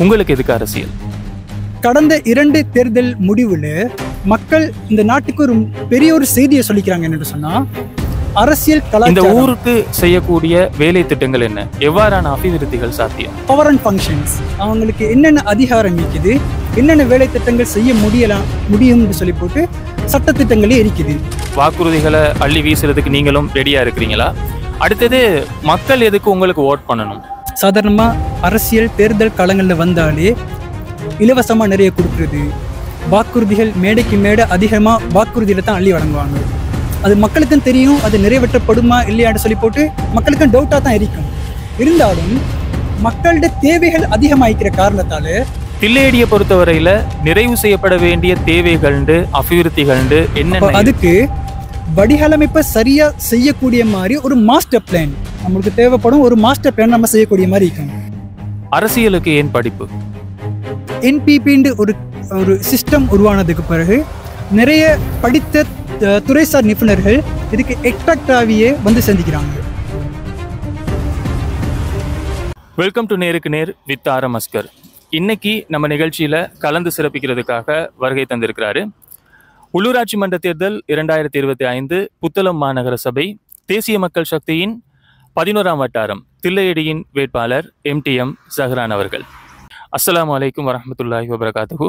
உங்களுக்கு எதுக்கு அரசியல்? கடந்த 2 தேர்தல் முடிவில் மக்கள் இந்த நாட்டுக்கு ஒரு பெரிய ஒரு செய்தியை சொல்லிக்கிறாங்க என்று சொன்னா, அரசியல் இந்த கலாச்சாரம், ஊருக்கு செய்யக்கூடிய வேலை திட்டங்கள் என்ன, எவ்வாறான அபிவிருத்திகள் சாத்தியம்? பவர் அண்ட் ஃபங்க்ஷன்ஸ், அவங்களுக்கு என்னென்ன அதிகாரம் இருக்குது, என்னென்ன வேலை திட்டங்கள் செய்ய முடியும்னு சொல்லி போட்டு சட்டத்திட்டங்களே இருக்குது. வாக்குறுதிகளை அள்ளி வீசுறதுக்கு நீங்களும் ரெடியா இருக்கிறீங்களா? அடுத்தது, மக்கள் எதுக்கு உங்களுக்கு ஓட் பண்ணணும்? சாதாரணமாக அரசியல் தேர்தல் காலங்களில் வந்தாலே இலவசமாக நிறைய கொடுக்குறது, வாக்குறுதிகள் மேடைக்கு மேடை அதிகமாக வாக்குறுதியில் தான் அள்ளி வழங்குவாங்க. அது மக்களுக்கும் தெரியும், அது நிறைவேற்றப்படுமா இல்லையான்னு சொல்லி போட்டு மக்களுக்கும் டவுட்டாக தான் இருக்கும். இருந்தாலும் மக்களுடைய தேவைகள் அதிகமாகிக்கிற காரணத்தால் தில்லையடியை பொறுத்தவரையில நிறைவு செய்யப்பட வேண்டிய தேவைகள் அபிவிருத்திகள் என்ன, அதுக்கு வடிகாலமைப்பை சரியா செய்யக்கூடிய மாதிரி ஒரு மாஸ்டர் பிளான் நம்மளுக்கு தேவைப்படும். ஒரு மாஸ்டர் பிளான் நம்ம செய்யக்கூடிய மாதிரி இருக்கும். அரசியலுக்கு ஏன் படிப்பு? என்பிபின்னு ஒரு சிஸ்டம் உருவானதுக்கு பிறகு நிறைய படித்த துறைசார் நிபுணர்கள் இதுக்கு எக்ஸ்ட்ராக்ட் ஆகியே வந்து சந்திக்கிறாங்க. வெல்கம் டு நேருக்கு நேர் வித் ஆரம் அஸ்கர். இன்னைக்கு நம்ம நிகழ்ச்சியில கலந்து சிறப்பிக்கிறதுக்காக வருகை தந்திருக்கிறாரு. உள்ளூராட்சி மன்ற தேர்தல் 2025 புத்தளம் மாநகர சபை தேசிய மக்கள் சக்தியின் 11ஆம் வட்டாரம் தில்லையடியின் வேட்பாளர் MTM ஜஹ்ரான் அவர்கள். அஸ்ஸலாமு அலைக்கும் வரஹ்மத்துல்லாஹி வபரகாத்துஹு.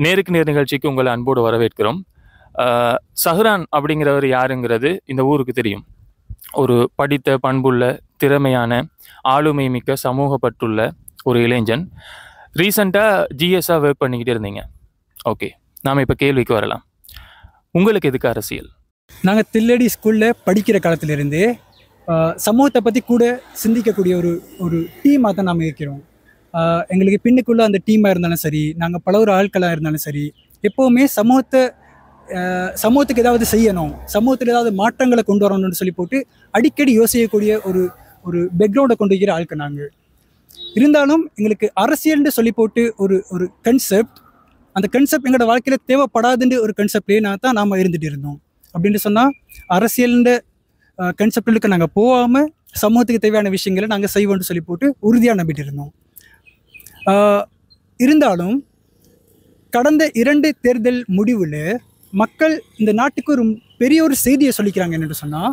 நேருக்கு நேர் நிகழ்ச்சிக்கு உங்களை அன்போடு வரவேற்கிறோம். ஜஹ்ரான் அப்படிங்கிறவர் யாருங்கிறது இந்த ஊருக்கு தெரியும். ஒரு படித்த, பண்புள்ள, திறமையான, ஆளுமை மிக்க, சமூகப்பட்டுள்ள ஒரு இளைஞன். ரீசெண்டாக ஜிஎஸ்ஸாக ஒர்க் பண்ணிக்கிட்டே இருந்தீங்க. ஓகே, நாம் இப்போ கேள்விக்கு வரலாம். உங்களுக்கு எதுக்கு அரசியல்? நாங்கள் தில்லடி ஸ்கூலில் படிக்கிற காலத்திலிருந்தே சமூகத்தை பற்றி கூட சிந்திக்கக்கூடிய ஒரு டீமாக தான் நாம் இருக்கிறோம். எங்களுக்கு பின்னுக்குள்ளே அந்த டீமாக இருந்தாலும் சரி, நாங்கள் பல ஒரு ஆட்களாக இருந்தாலும் சரி, எப்போவுமே சமூகத்துக்கு ஏதாவது செய்யணும், சமூகத்தில் ஏதாவது மாற்றங்களை கொண்டு வரணும்னு சொல்லி போட்டு அடிக்கடி யோசிக்கக்கூடிய ஒரு பேக்ரவுண்டை கொண்டு வைக்கிற ஆட்கள் நாங்கள். இருந்தாலும் எங்களுக்கு அரசியல்னு சொல்லி போட்டு ஒரு கன்செப்ட், அந்த கன்செப்ட் எங்களோட வாழ்க்கையில் தேவைப்படாதுன்ற ஒரு கன்செப்ட்லேயே தான் நாம் இருந்துகிட்டு இருந்தோம். அப்படின்னு சொன்னால் அரசியல்ன்ற கன்செப்டுக்கு நாங்கள் போகாமல் சமூகத்துக்கு தேவையான விஷயங்களை நாங்கள் செய்வோம்னு சொல்லி போட்டு உறுதியாக நம்பிட்டு இருந்தோம். இருந்தாலும் கடந்த 2 தேர்தல் முடிவில் மக்கள் இந்த நாட்டுக்கு ஒரு பெரிய ஒரு செய்தியை சொல்லிக்கிறாங்க என்று சொன்னால்,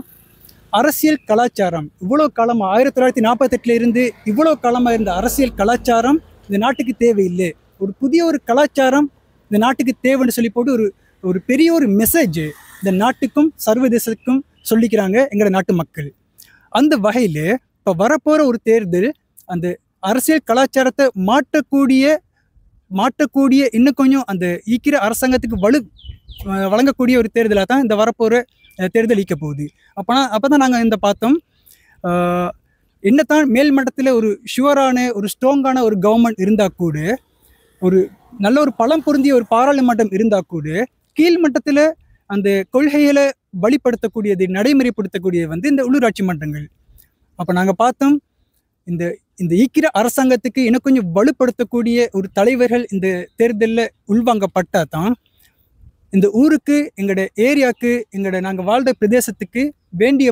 அரசியல் கலாச்சாரம் இவ்வளோ காலமாக 1948 இருந்து இவ்வளோ காலமாக இருந்த அரசியல் கலாச்சாரம் இந்த நாட்டுக்கு தேவையில்லை, ஒரு புதிய ஒரு கலாச்சாரம் இந்த நாட்டுக்கு தேவைன்னு சொல்லி போட்டு ஒரு பெரிய ஒரு மெசேஜ் இந்த நாட்டுக்கும் சர்வதேசத்துக்கும் சொல்லிக்கிறாங்க எங்களோட நாட்டு மக்கள். அந்த வகையில் இப்போ வரப்போகிற ஒரு தேர்தல் அந்த அரசியல் கலாச்சாரத்தை மாற்றக்கூடிய இன்னும் கொஞ்சம் அந்த ஈக்கிற அரசாங்கத்துக்கு வழங்கக்கூடிய ஒரு தேர்தலாக தான் இந்த வரப்போகிற தேர்தல் ஈக்க போகுது. அப்போ தான் நாங்கள் இந்த பார்த்தோம், என்னத்தான் மேல் மட்டத்தில் ஒரு ஷுவரான ஒரு ஸ்ட்ராங்கான ஒரு கவர்மெண்ட் இருந்தால் கூட, ஒரு நல்ல ஒரு பலம் பொருந்திய ஒரு பாராளுமன்றம் இருந்தால் கூட, கீழ்மட்டத்தில் அந்த கொள்கைகளை வழிப்படுத்தக்கூடியது, நடைமுறைப்படுத்தக்கூடியது இந்த உள்ளூராட்சி மன்றங்கள். அப்போ நாங்கள் பார்த்தோம், இந்த ஈக்கிற அரசாங்கத்துக்கு இன்னும் கொஞ்சம் வலுப்படுத்தக்கூடிய ஒரு தலைவர்கள் இந்த தேர்தலில் உள்வாங்கப்பட்டால் தான் இந்த ஊருக்கு, எங்களோட ஏரியாவுக்கு, எங்களோட நாங்கள் வாழ்ந்த பிரதேசத்துக்கு வேண்டிய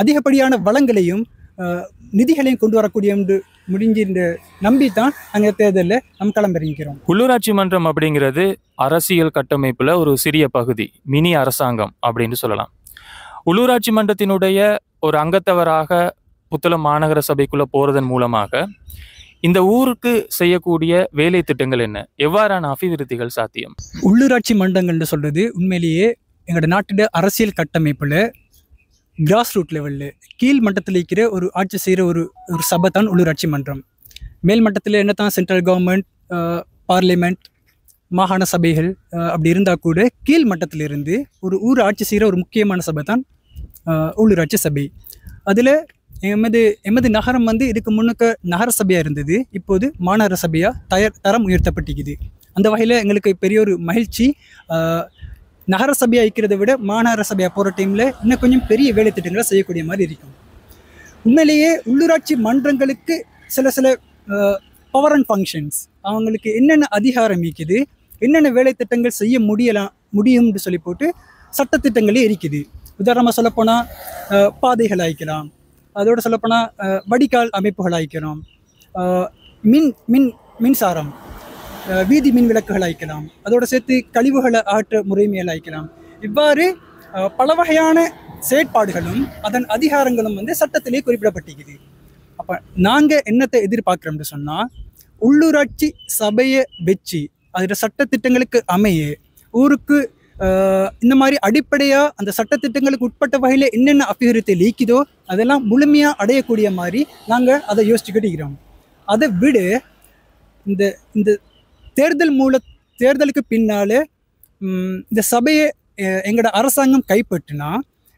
அதிகப்படியான வளங்களையும் நிதிகளையும் கொண்டு வரக்கூடிய முடிஞ்ச நம்பி தான் நாங்கள் தேர்தலில் நம்ம களமிறங்கிக்கிறோம். உள்ளூராட்சி மன்றம் அப்படிங்கிறது அரசியல் கட்டமைப்பில் ஒரு சிறிய பகுதி, மினி அரசாங்கம் அப்படின்னு சொல்லலாம். உள்ளூராட்சி மன்றத்தினுடைய ஒரு அங்கத்தவராக புத்தளம் மாநகர சபைக்குள்ளே போகிறதன் மூலமாக இந்த ஊருக்கு செய்யக்கூடிய வேலை திட்டங்கள் என்ன, எவ்வாறான அபிவிருத்திகள் சாத்தியம்? உள்ளூராட்சி மன்றங்கள்னு சொல்கிறது உண்மையிலேயே எங்களோட நாட்டோட அரசியல் கட்டமைப்பில் கிராஸ் ரூட் லெவலில் கீழ் மட்டத்தில் இருக்கிற ஒரு ஆட்சி செய்கிற ஒரு சபை தான் உள்ளூராட்சி மன்றம். மேல் மட்டத்தில் என்ன தான் சென்ட்ரல் கவர்மெண்ட், பார்லிமெண்ட், மாகாண சபைகள் அப்படி இருந்தால் கூட கீழ் மட்டத்திலிருந்து ஒரு ஊர் ஆட்சி செய்கிற ஒரு முக்கியமான சபை தான் உள்ளூராட்சி சபை. அதில் எமது நகரம் இதுக்கு முன்னுக்கு நகர சபையாக இருந்தது, இப்போது மாநகர சபையாக தரம் உயர்த்தப்பட்டிருக்குது. அந்த வகையில் எங்களுக்கு பெரிய ஒரு மகிழ்ச்சி. நகர சபையாக இருக்கிறத விட மாநகர சபையாக போகிற டைமில் இன்னும் கொஞ்சம் பெரிய வேலை திட்டங்களை செய்யக்கூடிய மாதிரி இருக்கும். உண்மையிலேயே உள்ளூராட்சி மன்றங்களுக்கு சில பவர் அண்ட் ஃபங்க்ஷன்ஸ், அவங்களுக்கு என்னென்ன அதிகாரம் இருக்குது, என்னென்ன வேலை திட்டங்கள் செய்ய முடியும்னு சொல்லி போட்டு சட்டத்திட்டங்களே இருக்குது. உதாரணமாக சொல்லப்போனால் பாதைகள் ஆய்க்கலாம், அதோட சொல்லப்போனால் வடிகால் அமைப்புகள் ஆயிக்கலாம், மின் மின் மின்சாரம், வீதி மின் விளக்குகள் ஆயிக்கலாம், அதோட சேர்த்து கழிவுகளை ஆற்ற முறைமைகள் ஆயிக்கலாம். இவ்வாறு பல வகையான செயற்பாடுகளும் அதன் அதிகாரங்களும் வந்து சட்டத்திலே குறிப்பிடப்பட்டிருக்குது. அப்போ நாங்கள் என்னத்தை எதிர்பார்க்குறோம்னு சொன்னால், உள்ளூராட்சி சபையை வச்சு அதோட சட்டத்திட்டங்களுக்கு அமைய ஊருக்கு இந்த மாதிரி அடிப்படையாக அந்த சட்டத்திட்டங்களுக்கு உட்பட்ட வகையில் என்னென்ன அபிவிருத்தி லீக்குதோ அதெல்லாம் முழுமையாக அடையக்கூடிய மாதிரி நாங்கள் அதை யோசிச்சுக்கிட்டு இருக்கிறோம். அதை விட இந்த இந்த தேர்தலுக்கு பின்னால் இந்த சபையை எங்களோட அரசாங்கம் கைப்பற்றினா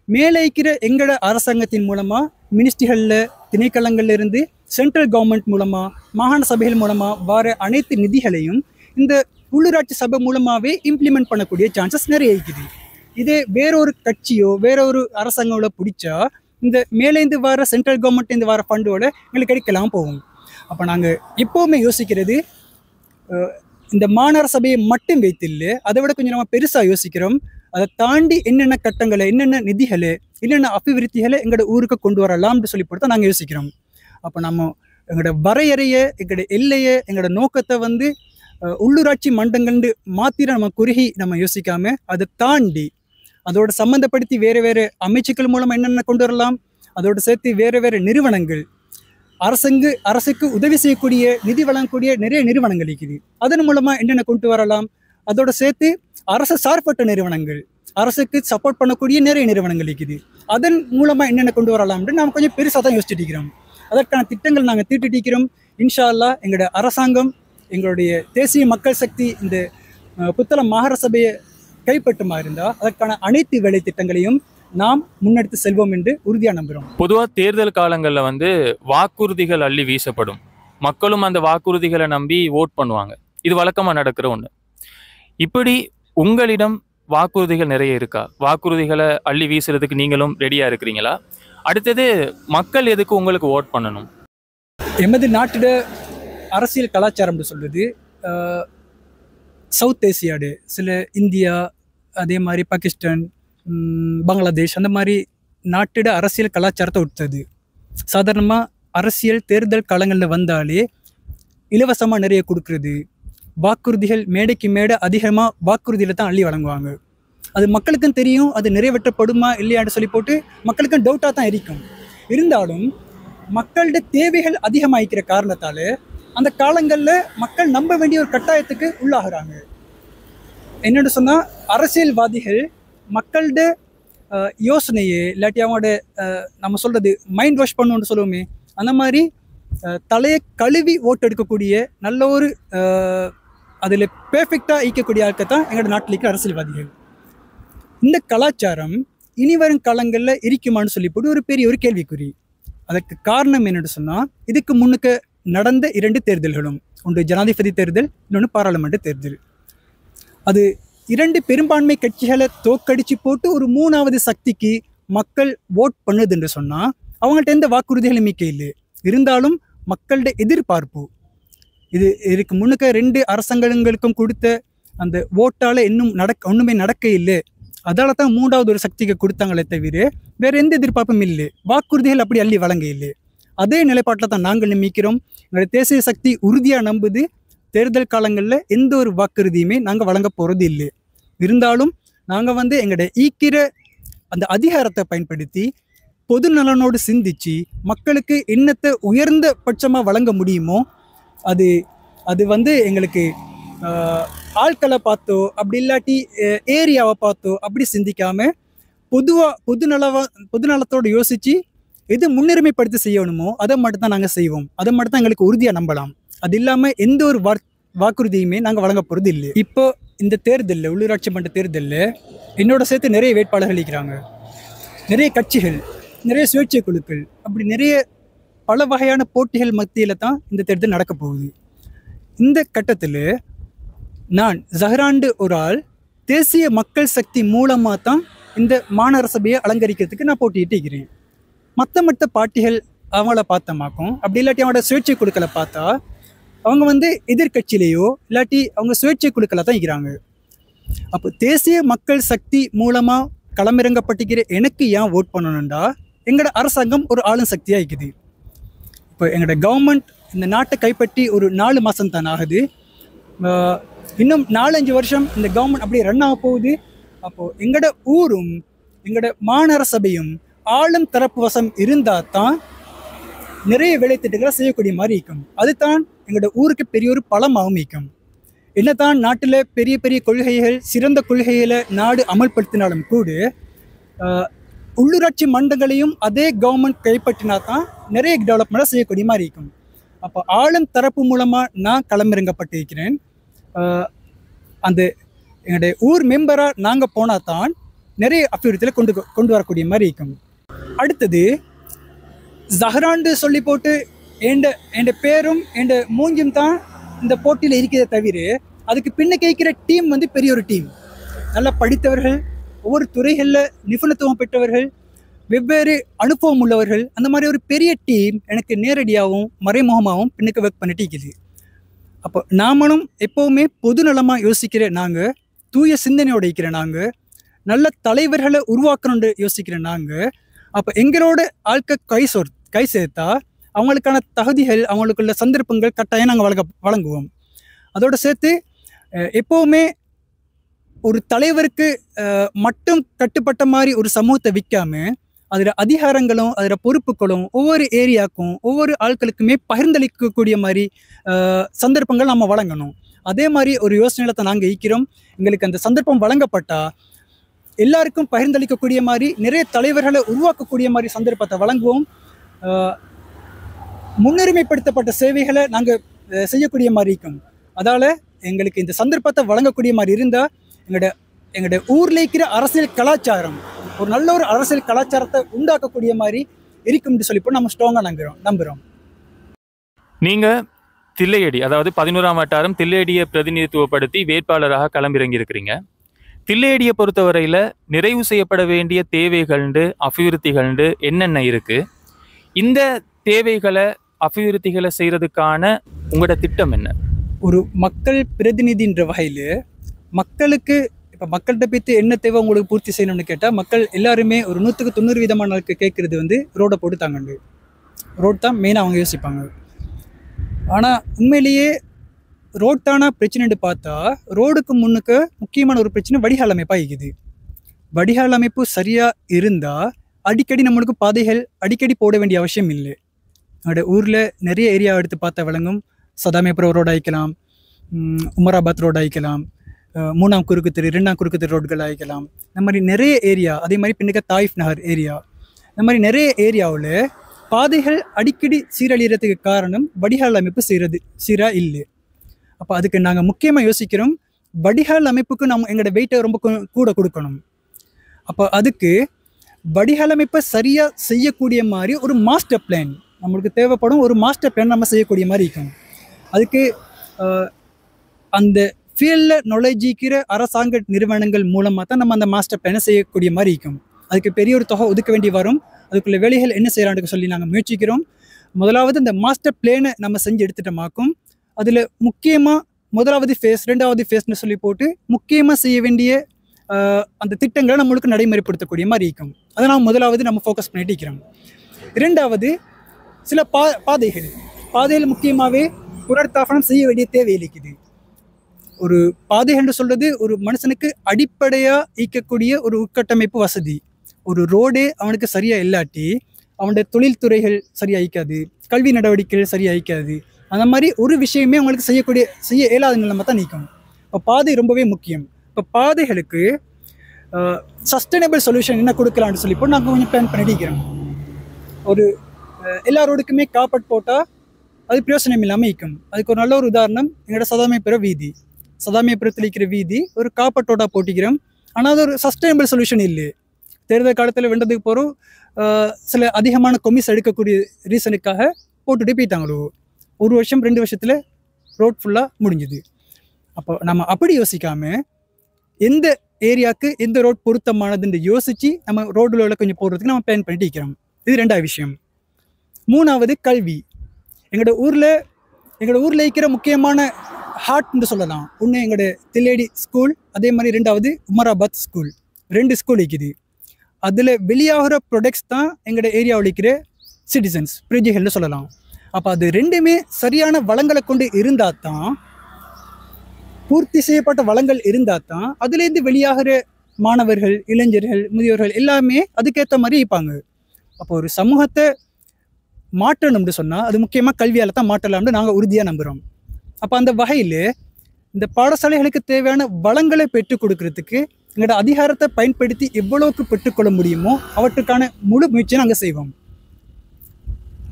மேலே இருக்கிற எங்களோட அரசாங்கத்தின் மூலமாக மினிஸ்ட்ரிகளில் திணைக்களங்கள்ல இருந்து சென்ட்ரல் கவர்மெண்ட் மூலமாக மாகாண சபைகள் மூலமாக வர அனைத்து நிதிகளையும் இந்த உள்ளூராட்சி சபை மூலமாகவே இம்ப்ளிமெண்ட் பண்ணக்கூடிய சான்சஸ் நிறைய இருக்குது. இதே வேறொரு கட்சியோ வேறொரு அரசாங்கங்களோ பிடிச்சா இந்த மேலேருந்து வர சென்ட்ரல் கவர்மெண்ட்லேருந்து வர ஃபண்டோட எங்களுக்கு கிடைக்கலாம் போகும். அப்போ நாங்கள் எப்போவுமே யோசிக்கிறது இந்த மாநகர சபையை மட்டும் வைத்தில்லை, அதை விட கொஞ்சம் நம்ம பெருசாக யோசிக்கிறோம். அதை தாண்டி என்னென்ன கட்டங்களை, என்னென்ன நிதிகளை, என்னென்ன அபிவிருத்திகளை எங்களோட ஊருக்கு கொண்டு வரலாம்னு சொல்லி போட்டு நாங்கள் யோசிக்கிறோம். அப்போ நம்ம எங்களோட வரையறையை, எங்களோட எல்லையை, எங்களோட நோக்கத்தை வந்து உள்ளூராட்சி மன்றங்கள்னு மாத்திரம் நம்ம குறுகி நம்ம யோசிக்காம அதை தாண்டி அதோட சம்மந்தப்படுத்தி வேறு அமைச்சுக்கள் மூலமாக என்னென்ன கொண்டு வரலாம், அதோட சேர்த்து வேறு நிறுவனங்கள், அரசுக்கு உதவி செய்யக்கூடிய நிதி வழங்கக்கூடிய நிறைய நிறுவனங்கள் இருக்குது, அதன் மூலமாக என்னென்ன கொண்டு வரலாம், அதோட சேர்த்து அரசு சார்பற்ற நிறுவனங்கள், அரசுக்கு சப்போர்ட் பண்ணக்கூடிய நிறைய நிறுவனங்கள் இருக்குது, அதன் மூலமாக என்னென்ன கொண்டு வரலாம்னு நாம் கொஞ்சம் பெருசாக தான் யோசிச்சுட்டு இருக்கிறோம். அதற்கான திட்டங்கள் நாங்கள் தீட்டிட்டு இருக்கிறோம். இன்ஷா அல்லாஹ் எங்களோட அரசாங்கம், எங்களுடைய தேசிய மக்கள் சக்தி இந்த புத்தளம் மாநகர சபையை கைப்பற்றுமா இருந்தால் அதற்கான அனைத்து வேலை திட்டங்களையும் நாம் முன்னெடுத்து செல்வோம் என்று உறுதியாக நம்புகிறோம். பொதுவாக தேர்தல் காலங்களில் வந்து வாக்குறுதிகள் அள்ளி வீசப்படும், மக்களும் அந்த வாக்குறுதிகளை நம்பி ஓட் பண்ணுவாங்க. இது வழக்கமாக நடக்கிற ஒன்று. இப்படி உங்களிடம் வாக்குறுதிகள் நிறைய இருக்கா? வாக்குறுதிகளை அள்ளி வீசுறதுக்கு நீங்களும் ரெடியாக இருக்கிறீங்களா? அடுத்தது, மக்கள் எதுக்கு உங்களுக்கு ஓட் பண்ணணும்? எமது நாட்டோட அரசியல் கலாச்சாரம்னு சொல்வது சவுத் ஏசியாடு சில இந்தியா, அதே மாதிரி பாகிஸ்தான், பங்களாதேஷ், அந்த மாதிரி நாட்டோட அரசியல் கலாச்சாரத்தை ஒத்தது. சாதாரணமாக அரசியல் தேர்தல் காலங்களில் வந்தாலே இலவசமாக நிறைய கொடுக்குறது, வாக்குறுதிகள் மேடைக்கு மேடை அதிகமாக வாக்குறுதியில் தான் அள்ளி வழங்குவாங்க. அது மக்களுக்கும் தெரியும், அது நிறைவேற்றப்படுமா இல்லையான்னு சொல்லி போட்டு மக்களுக்கும் டவுட்டாக தான் இருக்கும். இருந்தாலும் மக்களோட தேவைகள் அதிகமாகிக்கிற காரணத்தால் அந்த காலங்களில் மக்கள் நம்ப வேண்டிய ஒரு கட்டாயத்துக்கு உள்ளாகிறாங்க. என்னென்னு சொன்னால், அரசியல்வாதிகள் மக்களோட யோசனையே இல்லாட்டி அவங்களோட நம்ம சொல்கிறது மைண்ட் வாஷ் பண்ணணுன்னு சொல்லுவோமே, அந்த மாதிரி தலையை கழுவி ஓட்டு எடுக்கக்கூடிய நல்ல ஒரு அதில் பெர்ஃபெக்டாக ஈக்கக்கூடிய ஆட்கள் தான் எங்களோட நாட்டில் இருக்கிற அரசியல்வாதிகள். இந்த கலாச்சாரம் இனி வரும் காலங்களில் இருக்குமான்னு சொல்லி போட்டு ஒரு பெரிய ஒரு கேள்விக்குறி. அதற்கு காரணம் என்னென்னு சொன்னால், இதுக்கு முன்னுக்கு நடந்த 2 தேர்தல்களும், ஒன்று ஜனாதிபதி தேர்தல், இன்னொன்று பாராளுமன்ற தேர்தல். அது 2 பெரும்பான்மை கட்சிகளை தோக்கடிச்சு போட்டு ஒரு 3வது சக்திக்கு மக்கள் ஓட் பண்ணுது என்று சொன்னால் அவங்கள்ட்ட எந்த வாக்குறுதிகளும் மிக்க இல்லை. இருந்தாலும் மக்களோட எதிர்பார்ப்பு இது இதுக்கு முன்னுக்க 2 அரசாங்கங்களுக்கும் கொடுத்த அந்த ஓட்டால் ஒன்றுமே நடக்க இல்லை. அதால தான் 3வது ஒரு சக்திக்கு கொடுத்தாங்களே தவிர வேற எந்த எதிர்பார்ப்பும் இல்லை. வாக்குறுதிகள் அப்படி அள்ளி வழங்க இல்லை. அதே நிலைப்பாட்டில் தான் நாங்கள் நிற்கிறோம். எங்களுடைய தேசிய சக்தி உறுதியாக நம்புது, தேர்தல் காலங்களில் எந்த ஒரு வாக்குறுதியுமே நாங்கள் வழங்க போகிறது இல்லை. இருந்தாலும் நாங்கள் வந்து எங்களுடைய ஈக்கிற அந்த அதிகாரத்தை பயன்படுத்தி பொது நலனோடு சிந்திச்சு மக்களுக்கு என்னத்தை உயர்ந்த பட்சமாக வழங்க முடியுமோ அது வந்து எங்களுக்கு ஆட்களை பார்த்தோ அப்படி இல்லாட்டி ஏரியாவை பார்த்தோ அப்படி சிந்திக்காம பொது நலத்தோடு யோசித்து எது முன்னுரிமைப்படுத்தி செய்யணுமோ அதை மட்டும் தான் நாங்கள் செய்வோம். அதை மட்டும் தான் எங்களுக்கு உறுதியாக நம்பலாம். அது இல்லாமல் எந்த ஒரு வாக்குறுதியுமே நாங்கள் வழங்க போகிறது இல்லை. இப்போ இந்த தேர்தலில், உள்ளூராட்சி மன்ற தேர்தலில் என்னோட சேர்த்து நிறைய வேட்பாளர்கள் இருக்கிறாங்க, நிறைய கட்சிகள், நிறைய சுயேட்சை குழுக்கள், அப்படி நிறைய பல வகையான போட்டிகள் மத்தியில் தான் இந்த தேர்தல் நடக்க போகுது. இந்த கட்டத்தில் நான் ஜஹராண்டு ஒரு ஆள் தேசிய மக்கள் சக்தி மூலமாக தான் இந்த மாநகர சபையை அலங்கரிக்கிறதுக்கு நான் போட்டிட்டு இருக்கிறேன். மற்ற பார்ட்டிகள் அவங்கள பார்த்தமாக்கும், அப்படி இல்லாட்டி அவங்களோட சுயேட்சை குழுக்களை பார்த்தா அவங்க வந்து எதிர்கட்சியிலேயோ இல்லாட்டி அவங்க சுயேட்சை குழுக்களை தான் இருக்கிறாங்க. அப்போ தேசிய மக்கள் சக்தி மூலமாக களமிறங்கப்பட்டிருக்கிற எனக்கு ஏன் ஓட் பண்ணணும்டா, எங்களோட அரசாங்கம் ஒரு ஆளும் சக்தியாக இருக்குது. இப்போ எங்களோட கவர்மெண்ட் இந்த நாட்டை கைப்பற்றி ஒரு 4 மாதம் தான் ஆகுது. இன்னும் 4-5 வருஷம் இந்த கவர்மெண்ட் அப்படியே ரன் ஆக போகுது. அப்போது எங்களோட ஊரும் எங்களோட மாநகர சபையும் ஆளும் தரப்பு வசம் இருந்தால் தான் நிறைய வேலை திட்டங்களை செய்யக்கூடிய மாதிரி இருக்கும். அதுதான் எங்களோட ஊருக்கு பெரிய ஒரு பலமாகவும் இருக்கும். என்னதான் நாட்டில் பெரிய பெரிய கொள்கைகள், சிறந்த கொள்கைகளை நாடு அமல்படுத்தினாலும் கூட உள்ளூராட்சி மன்றங்களையும் அதே கவர்மெண்ட் கைப்பற்றினா தான் நிறைய டெவலப்மெண்ட்டாக செய்யக்கூடிய மாதிரி இருக்கும். அப்போ ஆளும் தரப்பு மூலமாக நான் களமிறங்கப்பட்டிருக்கிறேன். அந்த எங்களுடைய ஊர் மெம்பராக நாங்கள் போனால் தான் நிறைய அபிவிருத்தியில் கொண்டு வரக்கூடிய மாதிரி இருக்கும். அடுத்தது ஜஹரான்னு சொல்லி போட்டு என் பேரும் என் மூஞ்சும் தான் இந்த போட்டியில் இருக்கிறத தவிர அதுக்கு பின்ன கேட்கிற டீம் வந்து பெரிய ஒரு டீம். நல்லா படித்தவர்கள், ஒவ்வொரு துறைகளில் நிபுணத்துவம் பெற்றவர்கள், வெவ்வேறு அனுபவம் உள்ளவர்கள், அந்த மாதிரி ஒரு பெரிய டீம் எனக்கு நேரடியாகவும் மறைமுகமாகவும் பின்னுக்கு ஒர்க் பண்ணிட்டு இருக்குது. அப்போ நாமளும் எப்போவுமே பொதுநலமாக யோசிக்கிற நாங்கள், தூய சிந்தனையோடு இருக்கிற நாங்கள், நல்ல தலைவர்களை உருவாக்கணும்னு யோசிக்கிற நாங்கள், அப்போ எங்களோட ஆட்கள் கை சேர்த்தா அவங்களுக்கான தகுதிகள், அவங்களுக்குள்ள சந்தர்ப்பங்கள் கட்டாயம் நாங்கள் வழங்குவோம். அதோடு சேர்த்து எப்போவுமே ஒரு தலைவருக்கு மட்டும் கட்டுப்பட்ட மாதிரி ஒரு சமூகத்தை விற்காம அதில் அதிகாரங்களும் அதில் பொறுப்புகளும் ஒவ்வொரு ஏரியாவுக்கும் ஒவ்வொரு ஆட்களுக்குமே பகிர்ந்தளிக்கக்கூடிய மாதிரி சந்தர்ப்பங்கள் நம்ம வழங்கணும். அதே மாதிரி ஒரு யோசனையில தான் நாங்கள் இருக்கிறோம். எங்களுக்கு அந்த சந்தர்ப்பம் வழங்கப்பட்டால் எல்லாருக்கும் பகிர்ந்தளிக்கக்கூடிய மாதிரி நிறைய தலைவர்களை உருவாக்கக்கூடிய மாதிரி சந்தர்ப்பத்தை வழங்குவோம். முன்னுரிமைப்படுத்தப்பட்ட சேவைகளை நாங்கள் செய்யக்கூடிய மாதிரி இருக்கும். அதால் எங்களுக்கு இந்த சந்தர்ப்பத்தை வழங்கக்கூடிய மாதிரி இருந்தால் எங்களோட ஊரில் இருக்கிற அரசியல் கலாச்சாரம் ஒரு நல்ல ஒரு அரசியல் கலாச்சாரத்தை உண்டாக்கக்கூடிய மாதிரி இருக்கும்னு சொல்லி நம்ம ஸ்ட்ராங்காக நம்புகிறோம். நீங்கள் தில்லையடி, அதாவது 11ஆம் வட்டாரம் தில்லையடியை பிரதிநிதித்துவப்படுத்தி வேட்பாளராக களமிறங்கி இருக்கிறீங்க. தில்லையடியை பொறுத்தவரையில் நிறைவு செய்யப்பட வேண்டிய தேவைகள்ண்டு அபிவிருத்திகள்ண்டு என்னென்ன இருக்குது? இந்த தேவைகளை அபிவிருத்திகளை செய்கிறதுக்கான உங்களோட திட்டம் என்ன? ஒரு மக்கள் பிரதிநிதின்ற வகையில் மக்களுக்கு இப்போ மக்கள்கிட்ட பற்றி என்ன தேவை உங்களுக்கு பூர்த்தி செய்யணும்னு கேட்டால் மக்கள் எல்லாருமே ஒரு 100% கேட்குறது வந்து ரோடை போட்டு தாங்கண்டு. ரோட் தான் மெயினாக அவங்க யோசிப்பாங்க. ஆனால் உண்மையிலேயே ரோட் தானா பிரச்சனைன்னு பார்த்தா ரோடுக்கு முன்னுக்கு முக்கியமான ஒரு பிரச்சனை வடிகால் அமைப்பாக இருக்குது. வடிகால் அமைப்பு சரியாக இருந்தால் அடிக்கடி நம்மளுக்கு பாதைகள் அடிக்கடி போட வேண்டிய அவசியம் இல்லை. என்னோட ஊரில் நிறைய ஏரியா எடுத்து பார்த்தா விளங்கும். சதாமேபுரம் ரோடு ஆயிக்கலாம், உமராபாத் ரோடு ஆயிக்கலாம், 3ஆம் குறுக்கு தெரு 2ஆம் குறுக்கு தெரு ரோடுகள் ஆயிக்கலாம். இந்த மாதிரி நிறைய ஏரியா, அதே மாதிரி பின்னுக்க தாயிஃப் நகர் ஏரியா, இந்த மாதிரி நிறைய ஏரியாவில் பாதைகள் அடிக்கடி சீரழிகிறதுக்கு காரணம் வடிகால் அமைப்பு சீராக இல்லை. அப்போ அதுக்கு நாங்கள் முக்கியமாக யோசிக்கிறோம், வடிகால் அமைப்புக்கு நம்ம எங்களோட வெயிட்டை ரொம்ப கூட கொடுக்கணும். அப்போ அதுக்கு வடிகால் அமைப்பை சரியாக செய்யக்கூடிய மாதிரி ஒரு மாஸ்டர் பிளான் நம்மளுக்கு தேவைப்படும். ஒரு மாஸ்டர் பிளான் நம்ம செய்யக்கூடிய மாதிரி இருக்கும். அதுக்கு அந்த ஃபீல்டில் நுழைஞ்சிக்கிற அரசாங்க நிறுவனங்கள் மூலமாக தான் நம்ம அந்த மாஸ்டர் பிளானை செய்யக்கூடிய மாதிரி இருக்கும். அதுக்கு பெரிய ஒரு தொகை ஒதுக்க வேண்டி வரும். அதுக்குள்ள வேலைகள் என்ன செய்யலான்னு சொல்லி நாங்கள் முயற்சிக்கிறோம். முதலாவது இந்த மாஸ்டர் பிளானை நம்ம செஞ்சு எடுத்துட்டோமாக்கும். அதில் முக்கியமாக முதலாவது ஃபேஸ், 2வது ஃபேஸ்னு சொல்லி போட்டு முக்கியமாக செய்ய வேண்டிய அந்த திட்டங்களை நம்மளுக்கு நடைமுறைப்படுத்தக்கூடிய மாதிரி இருக்கும். அதை நம்ம முதலாவது நம்ம ஃபோக்கஸ் பண்ணிட்டு இருக்கிறோம். 2வது சில பாதைகள் முக்கியமாகவே புனர்த்தாபனம் செய்ய வேண்டிய தேவை இருக்குது. ஒரு பாதைகள்னு சொல்கிறது ஒரு மனுஷனுக்கு அடிப்படையாக ஈக்கக்கூடிய ஒரு உட்கட்டமைப்பு வசதி. ஒரு ரோடே அவனுக்கு சரியாக இல்லாட்டி அவனுடைய தொழில்துறைகள் சரியாக ஈக்காது, கல்வி நடவடிக்கைகள் சரியாக ஈக்காது. அந்த மாதிரி ஒரு விஷயமே அவங்களுக்கு செய்ய இயலாத நிலைமை தான் நீக்கும். இப்போ பாதை ரொம்பவே முக்கியம். இப்போ பாதைகளுக்கு சஸ்டைனபிள் சொல்யூஷன் என்ன கொடுக்கலான்னு சொல்லி இப்போ நாங்கள் கொஞ்சம் பிளான் பண்ணிக்கிறோம். ஒரு எல்லா ரோடுக்குமே காப்பட் போட்டால் அது பிரயோசனம் இல்லாமல் இருக்கும். அதுக்கு ஒரு நல்ல ஒரு உதாரணம் எங்களோட சதாமேபுரத்தில் இருக்கிற வீதி ஒரு காப்பட்டோட்டா போட்டிக்கிறோம். ஆனால் அது ஒரு சஸ்டைனபிள் சொல்யூஷன் இல்லை. தேர்தல் காலத்தில் வென்றதுக்கு போகிறோம் சில அதிகமான கொமிஸ் எடுக்கக்கூடிய ரீசனுக்காக போட்டுட்டு போயிட்டாங்களோ. 1 வருஷம் 2 வருஷத்தில் ரோட் ஃபுல்லாக முடிஞ்சுது. அப்போ நம்ம அப்படி யோசிக்காமல் எந்த ஏரியாவுக்கு எந்த ரோட் பொருத்தமானதுன்னு யோசித்து நம்ம ரோடுல கொஞ்சம் போடுறதுக்கு நம்ம பிளான் பண்ணிட்டு இருக்கிறோம். இது 2வது விஷயம். 3வது கல்வி. எங்களோட ஊரில் இருக்கிற முக்கியமான ஹார்ட்னு சொல்லலாம். ஒன்று எங்களோட தில்லேடி ஸ்கூல், அதே மாதிரி 2வது உமராபாத் ஸ்கூல். 2 ஸ்கூல் இருக்குது. அதில் வெளியாகிற ப்ரொடக்ட்ஸ் தான் எங்களோட ஏரியாவில் இருக்கிற சிட்டிசன்ஸ் பிரஜைகள்னு சொல்லலாம். அப்போ அது ரெண்டுமே சரியான வளங்களை கொண்டு இருந்தால் தான், பூர்த்தி செய்யப்பட்ட வளங்கள் இருந்தால் தான் அதுலேருந்து வெளியாகிற மாணவர்கள், இளைஞர்கள், முதியோர்கள் எல்லாமே அதுக்கேற்ற மாதிரி இருப்பாங்க. அப்போ ஒரு சமூகத்தை மாற்றணும்னு சொன்னால் அது முக்கியமாக கல்வியால் தான் மாற்றலாம்னு நாங்கள் உறுதியாக நம்புகிறோம். அப்போ அந்த வகையில் இந்த பாடசாலைகளுக்கு தேவையான வளங்களை பெற்றுக் கொடுக்கறதுக்கு எங்களோட அதிகாரத்தை பயன்படுத்தி எவ்வளவுக்கு பெற்றுக்கொள்ள முடியுமோ அவற்றுக்கான முழு முயற்சியை நாங்கள் செய்வோம்.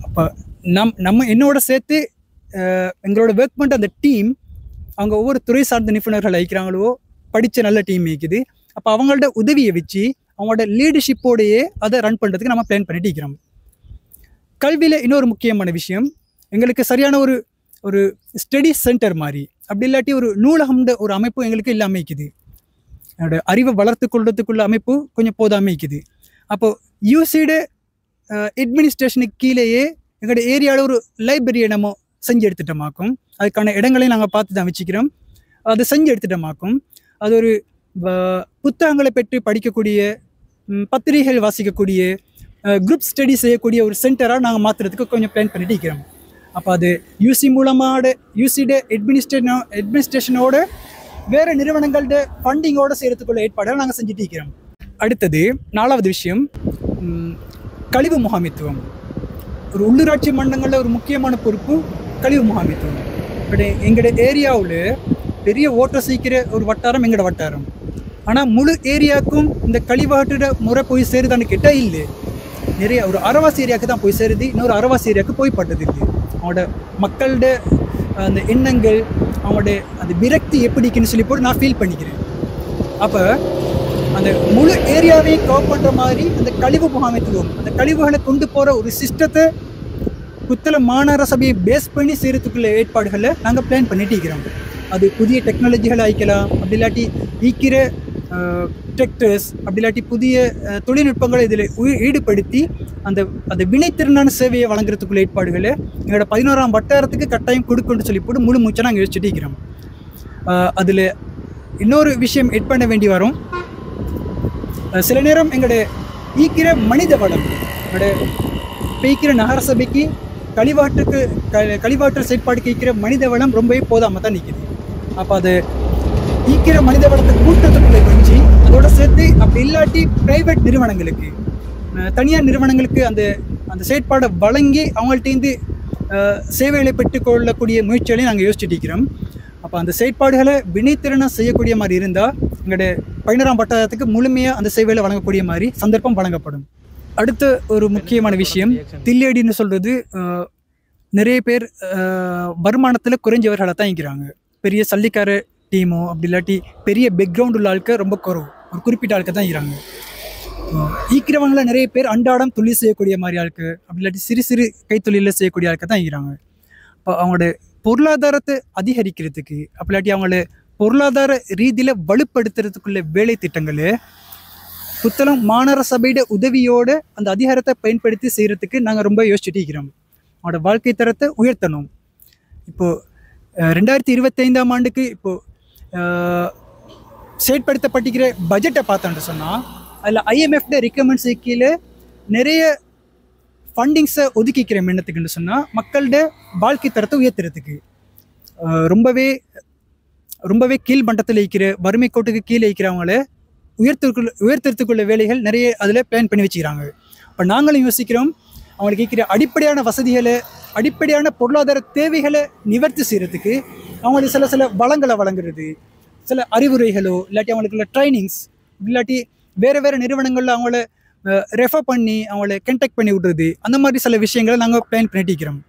அப்போ நம்ம என்னோட சேர்த்து எங்களோட ஒர்க் பண்ணுற அந்த டீம், அவங்க ஒவ்வொரு துறை சார்ந்த நிபுணர்கள் அழைக்கிறாங்களோ, படித்த நல்ல டீம் இருக்குது. அப்போ அவங்களோட உதவியை வச்சு அவங்களோட லீடர்ஷிப்போடையே அதை ரன் பண்ணுறதுக்கு நம்ம பிளான் பண்ணிட்டு இருக்கிறோம். கல்வியில் இன்னொரு முக்கியமான விஷயம், எங்களுக்கு சரியான ஒரு ஸ்டடி சென்டர் மாதிரி, அப்படி இல்லாட்டி ஒரு நூலகம்ன்ற ஒரு அமைப்பு எங்களுக்கு இல்லாமல் இருக்குது. என்னோட அறிவை வளர்த்து கொள்றதுக்குள்ள அமைப்பு கொஞ்சம் போதாமல் இருக்குது. அப்போது யூசியோட அட்மினிஸ்ட்ரேஷனுக்கு கீழேயே எங்களோட ஏரியாவில் ஒரு லைப்ரரியை நம்ம செஞ்சு எடுத்துட்டோமாக்கும். அதுக்கான இடங்களையும் நாங்கள் பார்த்து தான் வச்சுக்கிறோம். அதை செஞ்சு எடுத்துட்டோமாக்கும். அது ஒரு புத்தகங்களை பெற்று படிக்கக்கூடிய, பத்திரிகைகள் வாசிக்கக்கூடிய, குரூப் ஸ்டடி செய்யக்கூடிய ஒரு சென்டராக நாங்கள் மாற்றுறதுக்கு கொஞ்சம் பிளான் பண்ணிட்டு இருக்கிறோம். அப்போ அது யூசி மூலமாக யூசியோட அட்மினிஸ்ட்ரேஷனோட வேறு நிறுவனங்களோட ஃபண்டிங்கோடு செய்கிறதுக்குள்ள ஏற்பாடுகள் நாங்கள் செஞ்சுட்டு இருக்கிறோம். அடுத்தது 4வது விஷயம், கழிவு முகாமித்துவம். ஒரு உள்ளூராட்சி மன்றங்களில் ஒரு முக்கியமான பொறுப்பு கழிவு முகாமித்துவம். பட் எங்களோட ஏரியாவில் பெரிய ஓட்டர் சீக்கிர ஒரு வட்டாரம் எங்களோட வட்டாரம். ஆனால் முழு ஏரியாவுக்கும் இந்த கழிவாட்டுற முறை போய் சேருதான்னு கேட்டால் இல்லை. நிறைய ஒரு அரைவாசி ஏரியாவுக்கு தான் போய் சேருது, இன்னொரு அரைவாசி ஏரியாவுக்கு போய் பட்டது இல்லை. அவங்களோட மக்களோட அந்த எண்ணங்கள், அவங்களோட அந்த விரக்தி எப்படிக்குன்னு சொல்லி போட்டு நான் ஃபீல் பண்ணிக்கிறேன். அப்போ அந்த முழு ஏரியாவையும் கவர் பண்ணுற மாதிரி அந்த கழிவு முகாமைத்துவம், அந்த கழிவுகளை கொண்டு போகிற ஒரு சிஸ்டத்தை புத்தளம் மாநகர சபையை பேஸ் பண்ணி செய்கிறதுக்குள்ள ஏற்பாடுகளை நாங்கள் பிளான் பண்ணிட்டு இருக்கிறோம். அது புதிய டெக்னாலஜிகளை அழைக்கலாம், அப்படி இல்லாட்டி ஈக்கிற டிராக்டர்ஸ், அப்படி இல்லாட்டி புதிய தொழில்நுட்பங்களை இதில் ஈடுபடுத்தி அந்த வினைத்திறனான சேவையை வழங்குறதுக்குள்ள ஏற்பாடுகளை எங்களோட 11ஆம் வட்டாரத்துக்கு கட்டாயம் கொடுக்கணும்னு சொல்லி போட்டு முழு மூச்சை நாங்கள் யோசிச்சுட்டு இருக்கிறோம். அதில் இன்னொரு விஷயம் எட் பண்ண வேண்டி வரும். சில நேரம் எங்களோட ஈக்கிற மனித வளம், எங்களோட பெய்க்கிற நகரசபைக்கு கழிவாற்றல் செயற்பாடுக்கு ஈக்கிற மனித வளம் ரொம்பவே போதாமல் தான் நிற்கிது. அப்போ அது ஈக்கிற மனித வளத்தை கூட்டத்துக்குள்ளே வச்சு அதோட சேர்த்து, அப்படி இல்லாட்டி பிரைவேட் நிறுவனங்களுக்கு, தனியார் நிறுவனங்களுக்கு அந்த செயற்பாடை வழங்கி அவங்கள்ட்டேருந்து சேவைகளை பெற்றுக்கொள்ளக்கூடிய முயற்சிகளையும் நாங்கள் யோசிச்சுட்டு இருக்கிறோம். அப்போ அந்த செயற்பாடுகளை வினைத்திறனை செய்யக்கூடிய மாதிரி இருந்தால் எங்களோட 11ஆம் வட்டாரத்துக்கு முழுமையாக அந்த சேவைகளை வழங்கக்கூடிய மாதிரி சந்தர்ப்பம் வழங்கப்படும். அடுத்த ஒரு முக்கியமான விஷயம், தில்லேடின்னு சொல்கிறது, நிறைய பேர் வருமானத்தில் குறைஞ்சவர்களை தான் இருக்கிறாங்க. பெரிய சல்லிக்கார டீமோ அப்படி இல்லாட்டி பெரிய பேக்ரவுண்ட் உள்ள ஆட்கள் ரொம்ப குறவு, ஒரு குறிப்பிட்ட ஆட்கள் தான் இருக்கிறாங்க. ஈக்கிறவங்கள நிறைய பேர் அன்றாடம் தொழில் செய்யக்கூடிய மாதிரி ஆட்கள், அப்படி இல்லாட்டி சிறு சிறு கைத்தொழிலில் செய்யக்கூடிய ஆட்கள் தான் இருக்கிறாங்க. இப்போ அவங்களோட பொருளாதாரத்தை அதிகரிக்கிறதுக்கு, அப்படி இல்லாட்டி அவங்கள பொருளாதார ரீதியில் வலுப்படுத்துறதுக்குள்ள வேலை திட்டங்கள் புத்தளம் மாநகர சபையோட உதவியோடு அந்த அதிகாரத்தை பயன்படுத்தி செய்கிறதுக்கு நாங்கள் ரொம்ப யோசிச்சுட்டு இருக்கிறோம். அவனோட வாழ்க்கை தரத்தை உயர்த்தணும். இப்போது 2025ஆம் ஆண்டுக்கு இப்போது செயற்படுத்தப்பட்டிருக்கிற பட்ஜெட்டை பார்த்தோன்னு சொன்னால் அதில் IMFட ரெக்கமெண்ட்ஸ் கீழே நிறைய ஃபண்டிங்ஸை ஒதுக்கிக்கிற எண்ணத்துக்குன்னு சொன்னால் மக்களோட வாழ்க்கை தரத்தை உயர்த்துறதுக்கு ரொம்பவே கீழ்மட்டத்தில் இருக்கிற வறுமை கோட்டுக்கு கீழே இருக்கிறவங்கள உயர்த்துறதுக்குள்ள வேலைகள் நிறைய அதில் பிளான் பண்ணி வச்சுக்கிறாங்க. இப்போ நாங்களும் யோசிக்கிறோம், அவங்களுக்கு இருக்கிற அடிப்படையான வசதிகளை, அடிப்படையான பொருளாதார தேவைகளை நிவர்த்தி செய்கிறதுக்கு அவங்களுக்கு சில வளங்களை வழங்குறது, சில அறிவுரைகளோ இல்லாட்டி அவங்களுக்குள்ள ட்ரைனிங்ஸ், இல்லாட்டி வேறு நிறுவனங்களில் அவங்கள ரெஃபர் பண்ணி அவங்கள கண்டெக்ட் பண்ணி விடுறது, அந்த மாதிரி சில விஷயங்களை நாங்கள் பிளான் பண்ணிட்டு இருக்கிறோம்.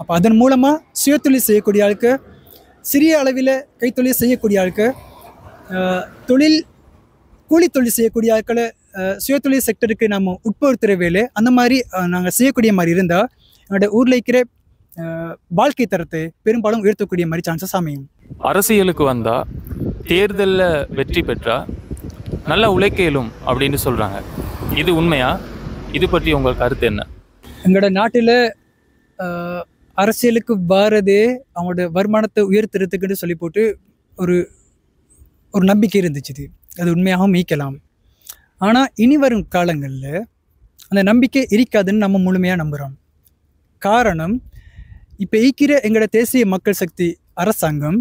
அப்போ அதன் மூலமாக சுயதொழில் செய்யக்கூடிய ஆளுக்கு, சிறிய அளவில் கைத்தொழில் செய்யக்கூடிய ஆளுக்கு, கூலி தொழில் செய்யக்கூடிய ஆட்களை சுயதொழில் செக்டருக்கு நம்ம உட்படுத்துகிற வேலை, அந்த மாதிரி நாங்கள் செய்யக்கூடிய மாதிரி இருந்தால் என்னோட ஊரில் இருக்கிற வாழ்க்கை தரத்தை பெரும்பாலும் உயர்த்தக்கூடிய மாதிரி சான்சஸ் அமையும். அரசியலுக்கு வந்தால் தேர்தலில் வெற்றி பெற்றா நல்லா உழைக்கலும் அப்படின்னு சொல்கிறாங்க. இது உண்மையா? இது பற்றி உங்கள் கருத்து என்ன? எங்களோட நாட்டில் அரசியலுக்கு வாரதே அவங்களோட வருமானத்தை உயர்த்துறதுக்குன்னு சொல்லி போட்டு ஒரு நம்பிக்கை இருந்துச்சு. அது உண்மையாகவும் மீக்கலாம். ஆனால் இனி வரும் காலங்களில் அந்த நம்பிக்கை இருக்காதுன்னு நம்ம முழுமையாக நம்புகிறோம். காரணம், இப்போ ஈக்கிற எங்களோட தேசிய மக்கள் சக்தி அரசாங்கம்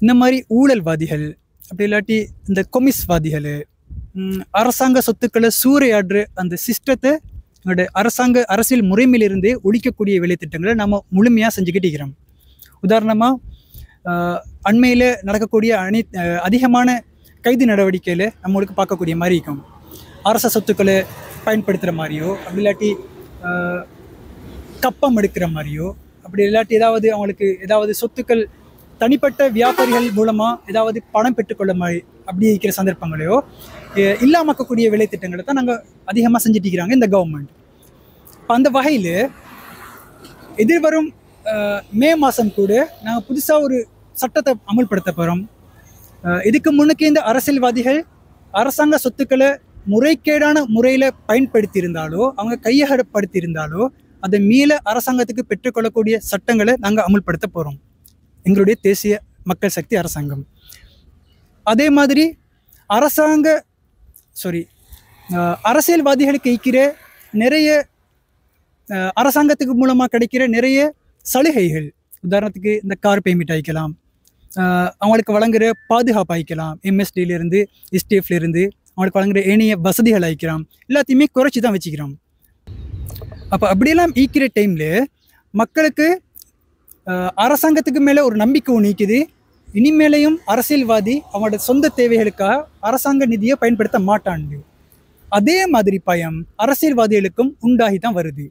இந்த மாதிரி ஊழல்வாதிகள், அப்படி இல்லாட்டி இந்த கொமிஸ்வாதிகள், அரசாங்க சொத்துக்களை சூறையாடுற அந்த சிஸ்டத்தை எங்களோட அரசியல் முறைமையிலிருந்தே ஒழிக்கக்கூடிய வேலைத்திட்டங்களை நம்ம முழுமையாக செஞ்சுக்கிட்டு இருக்கிறோம். உதாரணமாக அண்மையில் நடக்கக்கூடிய அதிகமான கைது நடவடிக்கையில் நம்மளுக்கு பார்க்கக்கூடிய மாதிரி இருக்கும். அரச சொத்துக்களை பயன்படுத்துகிற மாதிரியோ, அப்படி இல்லாட்டி கப்பம் எடுக்கிற மாதிரியோ, அப்படி இல்லாட்டி ஏதாவது அவங்களுக்கு ஏதாவது சொத்துக்கள் தனிப்பட்ட வியாபாரிகள் மூலமாக ஏதாவது பணம் பெற்றுக்கொள்ள மாதிரி அப்படி இருக்கிற சந்தர்ப்பங்களையோ இல்லாமக்கக்கூடிய வேலைத்திட்டங்களை தான் நாங்கள் அதிகமாக செஞ்சுட்டு இருக்கிறாங்க இந்த கவர்மெண்ட். இப்போ அந்த வகையில் எதிர்வரும் மே மாதம் கூட நாங்கள் புதுசாக ஒரு சட்டத்தை அமல்படுத்த போகிறோம். இதுக்கு முன்னுக்கு இந்த அரசியல்வாதிகள் அரசாங்க சொத்துக்களை முறைகேடான முறையில் பயன்படுத்தி இருந்தாலோ, அவங்க கையகப்படுத்தி இருந்தாலோ, அதை மீள அரசாங்கத்துக்கு பெற்றுக்கொள்ளக்கூடிய சட்டங்களை நாங்கள் அமல்படுத்த போகிறோம், எங்களுடைய தேசிய மக்கள் சக்தி அரசாங்கம். அதே மாதிரி அரசியல்வாதிகளுக்கு இருக்கிற நிறைய அரசாங்கத்துக்கு மூலமாக கிடைக்கிற நிறைய சலுகைகள், உதாரணத்துக்கு இந்த கார் பேமெண்ட் ஆகிக்கலாம், அவங்களுக்கு வழங்குகிற பாதுகாப்பு ஆகிக்கலாம், எம்எஸ்டியிலேருந்து எஸ்டிஎஃப்லேருந்து அவங்களுக்கு வழங்குகிற ஏனைய வசதிகள் ஆகிக்கலாம், எல்லாத்தையுமே குறைச்சி தான் வச்சுக்கிறோம். அப்போ அப்படியெல்லாம் ஈக்கிற டைமில் மக்களுக்கு அரசாங்கத்துக்கு மேலே ஒரு நம்பிக்கை நீக்குது. இனிமேலையும் அரசியல்வாதி அவங்களோட சொந்த தேவைகளுக்காக அரசாங்க நிதியை பயன்படுத்த மாட்டாண்டு. அதே மாதிரி பயம் அரசியல்வாதிகளுக்கும் உண்டாகி தான் வருது.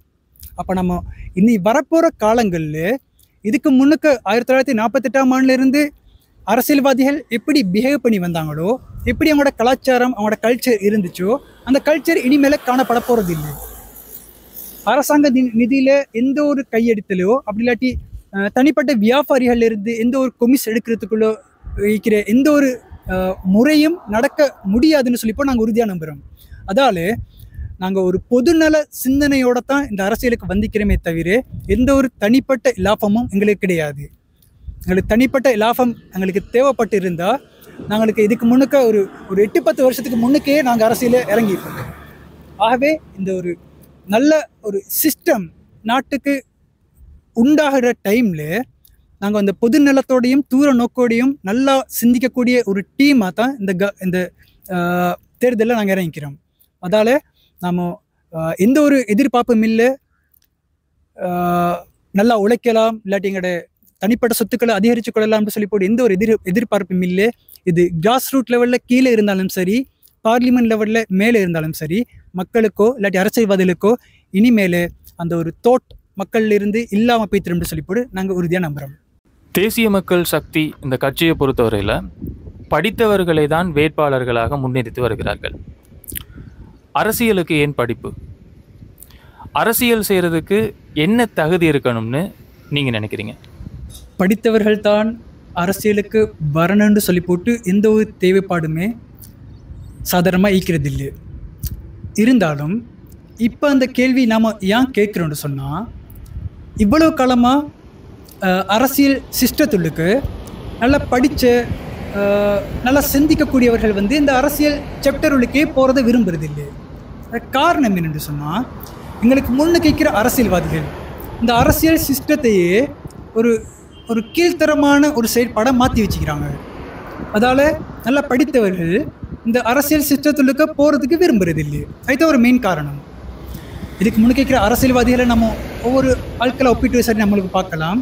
அப்போ நம்ம இனி வரப்போகிற காலங்களில் இதுக்கு முன்னுக்கு 1948ஆம் ஆண்டிலிருந்து அரசியல்வாதிகள் எப்படி பிஹேவ் பண்ணி வந்தாங்களோ, எப்படி அவங்களோட கலாச்சாரம் அவங்களோட கல்ச்சர் இருந்துச்சோ, அந்த கல்ச்சர் இனிமேல் காணப்பட போகிறது இல்லை. அரசாங்க நிதியில் எந்த ஒரு கையெடுத்தலையோ, அப்படி இல்லாட்டி தனிப்பட்ட வியாபாரிகள் இருந்து எந்த ஒரு கொமிஸ் எடுக்கிறதுக்குள்ள இருக்கிற எந்த ஒரு முறையும் நடக்க முடியாதுன்னு சொல்லிப்போ நாங்கள் உறுதியாக நம்புகிறோம். அதால் நாங்கள் ஒரு பொதுநல சிந்தனையோடு தான் இந்த அரசியலுக்கு வந்திக்கிறோமே தவிர எந்த ஒரு தனிப்பட்ட லாபமும் எங்களுக்கு கிடையாது. எங்களுக்கு தனிப்பட்ட லாபம் எங்களுக்கு தேவைப்பட்டு இருந்தால் நாங்களுக்கு இதுக்கு முன்னுக்க ஒரு 8-10 வருஷத்துக்கு முன்னுக்கே நாங்கள் அரசியலில் இறங்கியிருக்கோம். ஆகவே இந்த ஒரு நல்ல ஒரு சிஸ்டம் நாட்டுக்கு உண்டாகிற டைமில் நாங்கள் அந்த பொது நலத்தோடையும் தூர நோக்கோடையும் நல்லா சிந்திக்கக்கூடிய ஒரு டீமாக தான் இந்த தேர்தலில் நாங்கள் இறங்கிக்கிறோம். அதால் நாம் எந்த ஒரு எதிர்பார்ப்பும் இல்லை, நல்லா உழைக்கலாம், இல்லாட்டி எங்களோட தனிப்பட்ட சொத்துக்களை அதிகரித்து கொள்ளலாம்னு சொல்லி போட்டு எந்த ஒரு எதிர்பார்ப்பும் இல்லை. இது கிராஸ் ரூட் லெவலில் கீழே இருந்தாலும் சரி, பார்லிமெண்ட் லெவலில் மேலே இருந்தாலும் சரி, மக்களுக்கோ இல்லாட்டி அரசியல்வாதிகளுக்கோ இனிமேல் அந்த ஒரு மக்களிலிருந்து இல்லாமல் போய்த்திரும்னு சொல்லி போட்டு நாங்கள் உறுதியாக நம்புகிறோம். தேசிய மக்கள் சக்தி இந்த கட்சியை பொறுத்தவரையில் படித்தவர்களை தான் வேட்பாளர்களாக முன்னிறுத்தி வருகிறார்கள். அரசியலுக்கு ஏன் படிப்பு? அரசியல் செய்கிறதுக்கு என்ன தகுதி இருக்கணும்னு நீங்கள் நினைக்கிறீங்க? படித்தவர்கள் தான் அரசியலுக்கு வரணும்னு சொல்லி போட்டு எந்த ஒரு தேவைப்பாடுமே சாதாரணமாக ஈக்கிறது இல்லை. இருந்தாலும் இப்போ அந்த கேள்வி நாம் ஏன் கேட்குறோன்னு சொன்னால், இவ்வளோ காலமாக அரசியல் சிஸ்டத்துள்ளுக்கு நல்லா படித்த நல்லா சிந்திக்கக்கூடியவர்கள் இந்த அரசியல் சாப்டருளுக்கே போகிறத விரும்புறதில்லை. காரணம் என்னென்னு சொன்னால், எங்களுக்கு முன்னு கேட்குற அரசியல்வாதிகள் இந்த அரசியல் சிஸ்டத்தையே ஒரு கீழ்த்தரமான ஒரு செயல்பாடை மாற்றி வச்சுக்கிறாங்க. அதால் நல்லா படித்தவர்கள் இந்த அரசியல் சிஸ்டத்துள்ளுக்க போகிறதுக்கு விரும்புறதில்லை. அதுதான் ஒரு மெயின் காரணம். இதுக்கு முன்னே கேட்குற அரசியல்வாதிகளை நம்ம ஒவ்வொரு ஆட்களை ஒப்பிட்டு சரி நம்மளுக்கு பார்க்கலாம்.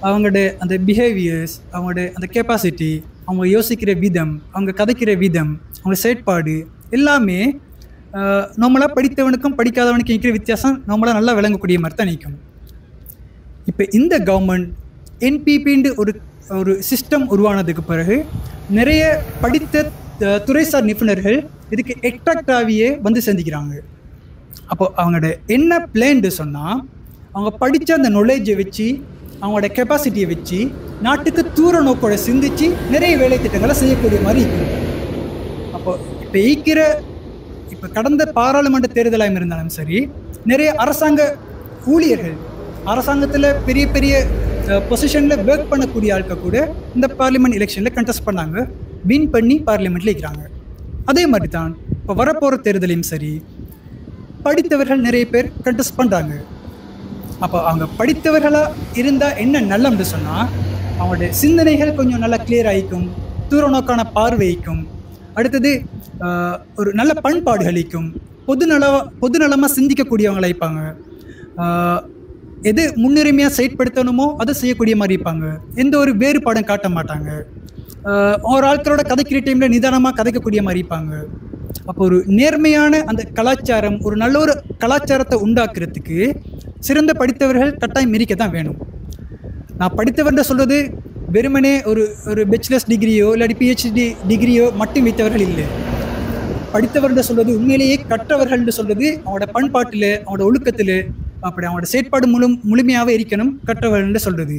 அவங்களோட அந்த பிஹேவியர்ஸ், அவங்களோட அந்த கெப்பாசிட்டி, அவங்க யோசிக்கிற விதம், அவங்க கதைக்கிற விதம், அவங்க செயற்பாடு எல்லாமே நம்மளாக படித்தவனுக்கும் படிக்காதவனுக்கும் இருக்கிற வித்தியாசம் நம்மளால் நல்லா விளங்கக்கூடிய மாதிரி தான் நிற்கும். இப்போ இந்த கவர்மெண்ட் என்பிபின்னு ஒரு சிஸ்டம் உருவானதுக்கு பிறகு நிறைய படித்த துறைசார் நிபுணர்கள் இதுக்கு எக்ட்ராக்டாகவே சந்திக்கிறாங்க. அப்போ அவங்களோட என்ன பிளான்னு சொன்னால், அவங்க படித்த அந்த நாலேஜை வச்சு, அவங்களோட கெப்பாசிட்டியை வச்சு நாட்டுக்கு தூர நோக்கோட சிந்திச்சு நிறைய வேலை திட்டங்களை செய்யக்கூடிய மாதிரி இருக்குது. அப்போ இப்போ கடந்த பாராளுமன்ற தேர்தலாக இருந்தாலும் சரி, நிறைய அரசாங்க ஊழியர்கள் அரசாங்கத்தில் பெரிய பெரிய பொசிஷனில் ஒர்க் பண்ணக்கூடிய ஆட்கள் கூட இந்த பார்லிமெண்ட் எலெக்ஷனில் கண்டெஸ்ட் பண்ணாங்க, வின் பண்ணி பார்லிமெண்ட்டில் இருக்கிறாங்க. அதே மாதிரி தான் இப்போ இப்போ வரப்போகிற தேர்தலையும் சரி படித்தவர்கள் நிறைய பேர் கண்டெஸ்ட் பண்ணுறாங்க. அப்போ அவங்க படித்தவர்களாக இருந்தால் என்ன நல்லம்னு சொன்னால் அவங்களுடைய சிந்தனைகள் கொஞ்சம் நல்லா கிளியர் ஆகிக்கும், தூர நோக்கான பார்வைக்கும், அடுத்தது ஒரு நல்ல பண்பாடுகளிக்கும், பொதுநலமாக சிந்திக்கக்கூடியவங்களா இருப்பாங்க. எது முன்னுரிமையாக செயற்படுத்தணுமோ அதை செய்யக்கூடிய மாதிரி இருப்பாங்க. எந்த ஒரு வேறுபாடும் காட்ட மாட்டாங்க. ஒரு ஆட்களோட கதைக்கிற டைமில் நிதானமாக கதைக்கக்கூடிய மாதிரி இருப்பாங்க. அப்போ ஒரு நேர்மையான அந்த கலாச்சாரம், ஒரு நல்ல ஒரு கலாச்சாரத்தை உண்டாக்குறதுக்கு சிறந்த படித்தவர்கள் கட்டாயம் இருக்க தான் வேணும். நான் படித்தவர்ன்ற சொல்கிறது வெறுமனே ஒரு பேச்சுலர்ஸ் டிகிரியோ இல்லாட்டி பிஹெச்டி டிகிரியோ மட்டும் வைத்தவர்கள் இல்லை. படித்தவர்ன்ற சொல்கிறது உண்மையிலேயே கற்றவர்கள்னு சொல்கிறது அவனோட பண்பாட்டில், அவனோட ஒழுக்கத்தில், அப்படி அவனோட செயற்பாடு முழுமையாகவே இருக்கணும் கற்றவர்கள்னு சொல்கிறது.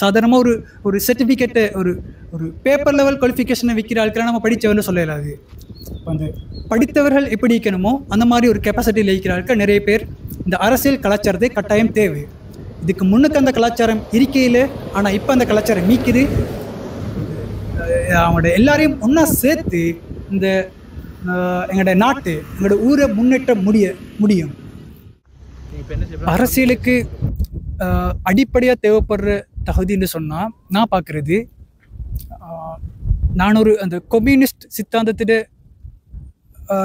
சாதாரணமாக ஒரு சர்டிஃபிகேட்டை ஒரு பேப்பர் லெவல் குவாலிஃபிகேஷனை விற்கிற ஆட்களை நம்ம படித்தவர்னு சொல்லலாது. அந்த படித்தவர்கள் எப்படி இருக்கணுமோ அந்த மாதிரி ஒரு கெப்பாசிட்டியில் இருக்கிற ஆட்கள் நிறைய பேர் இந்த அரசியல் கலாச்சாரத்தை கட்டாயம் தேவை. இதுக்கு முன்னுக்கு அந்த கலாச்சாரம் இருக்கையில், ஆனால் இப்போ அந்த கலாச்சாரம் மீக்குது. அவங்களோட எல்லாரையும் ஒன்றா சேர்த்து இந்த எங்களோட நாட்டு, எங்களோட ஊரை முன்னேற்ற முடியும். அரசியலுக்கு அடிப்படையாக தேவைப்படுற தகுதின்னு சொன்னால் நான் பார்க்குறது, நான் அந்த கம்யூனிஸ்ட் சித்தாந்தத்திட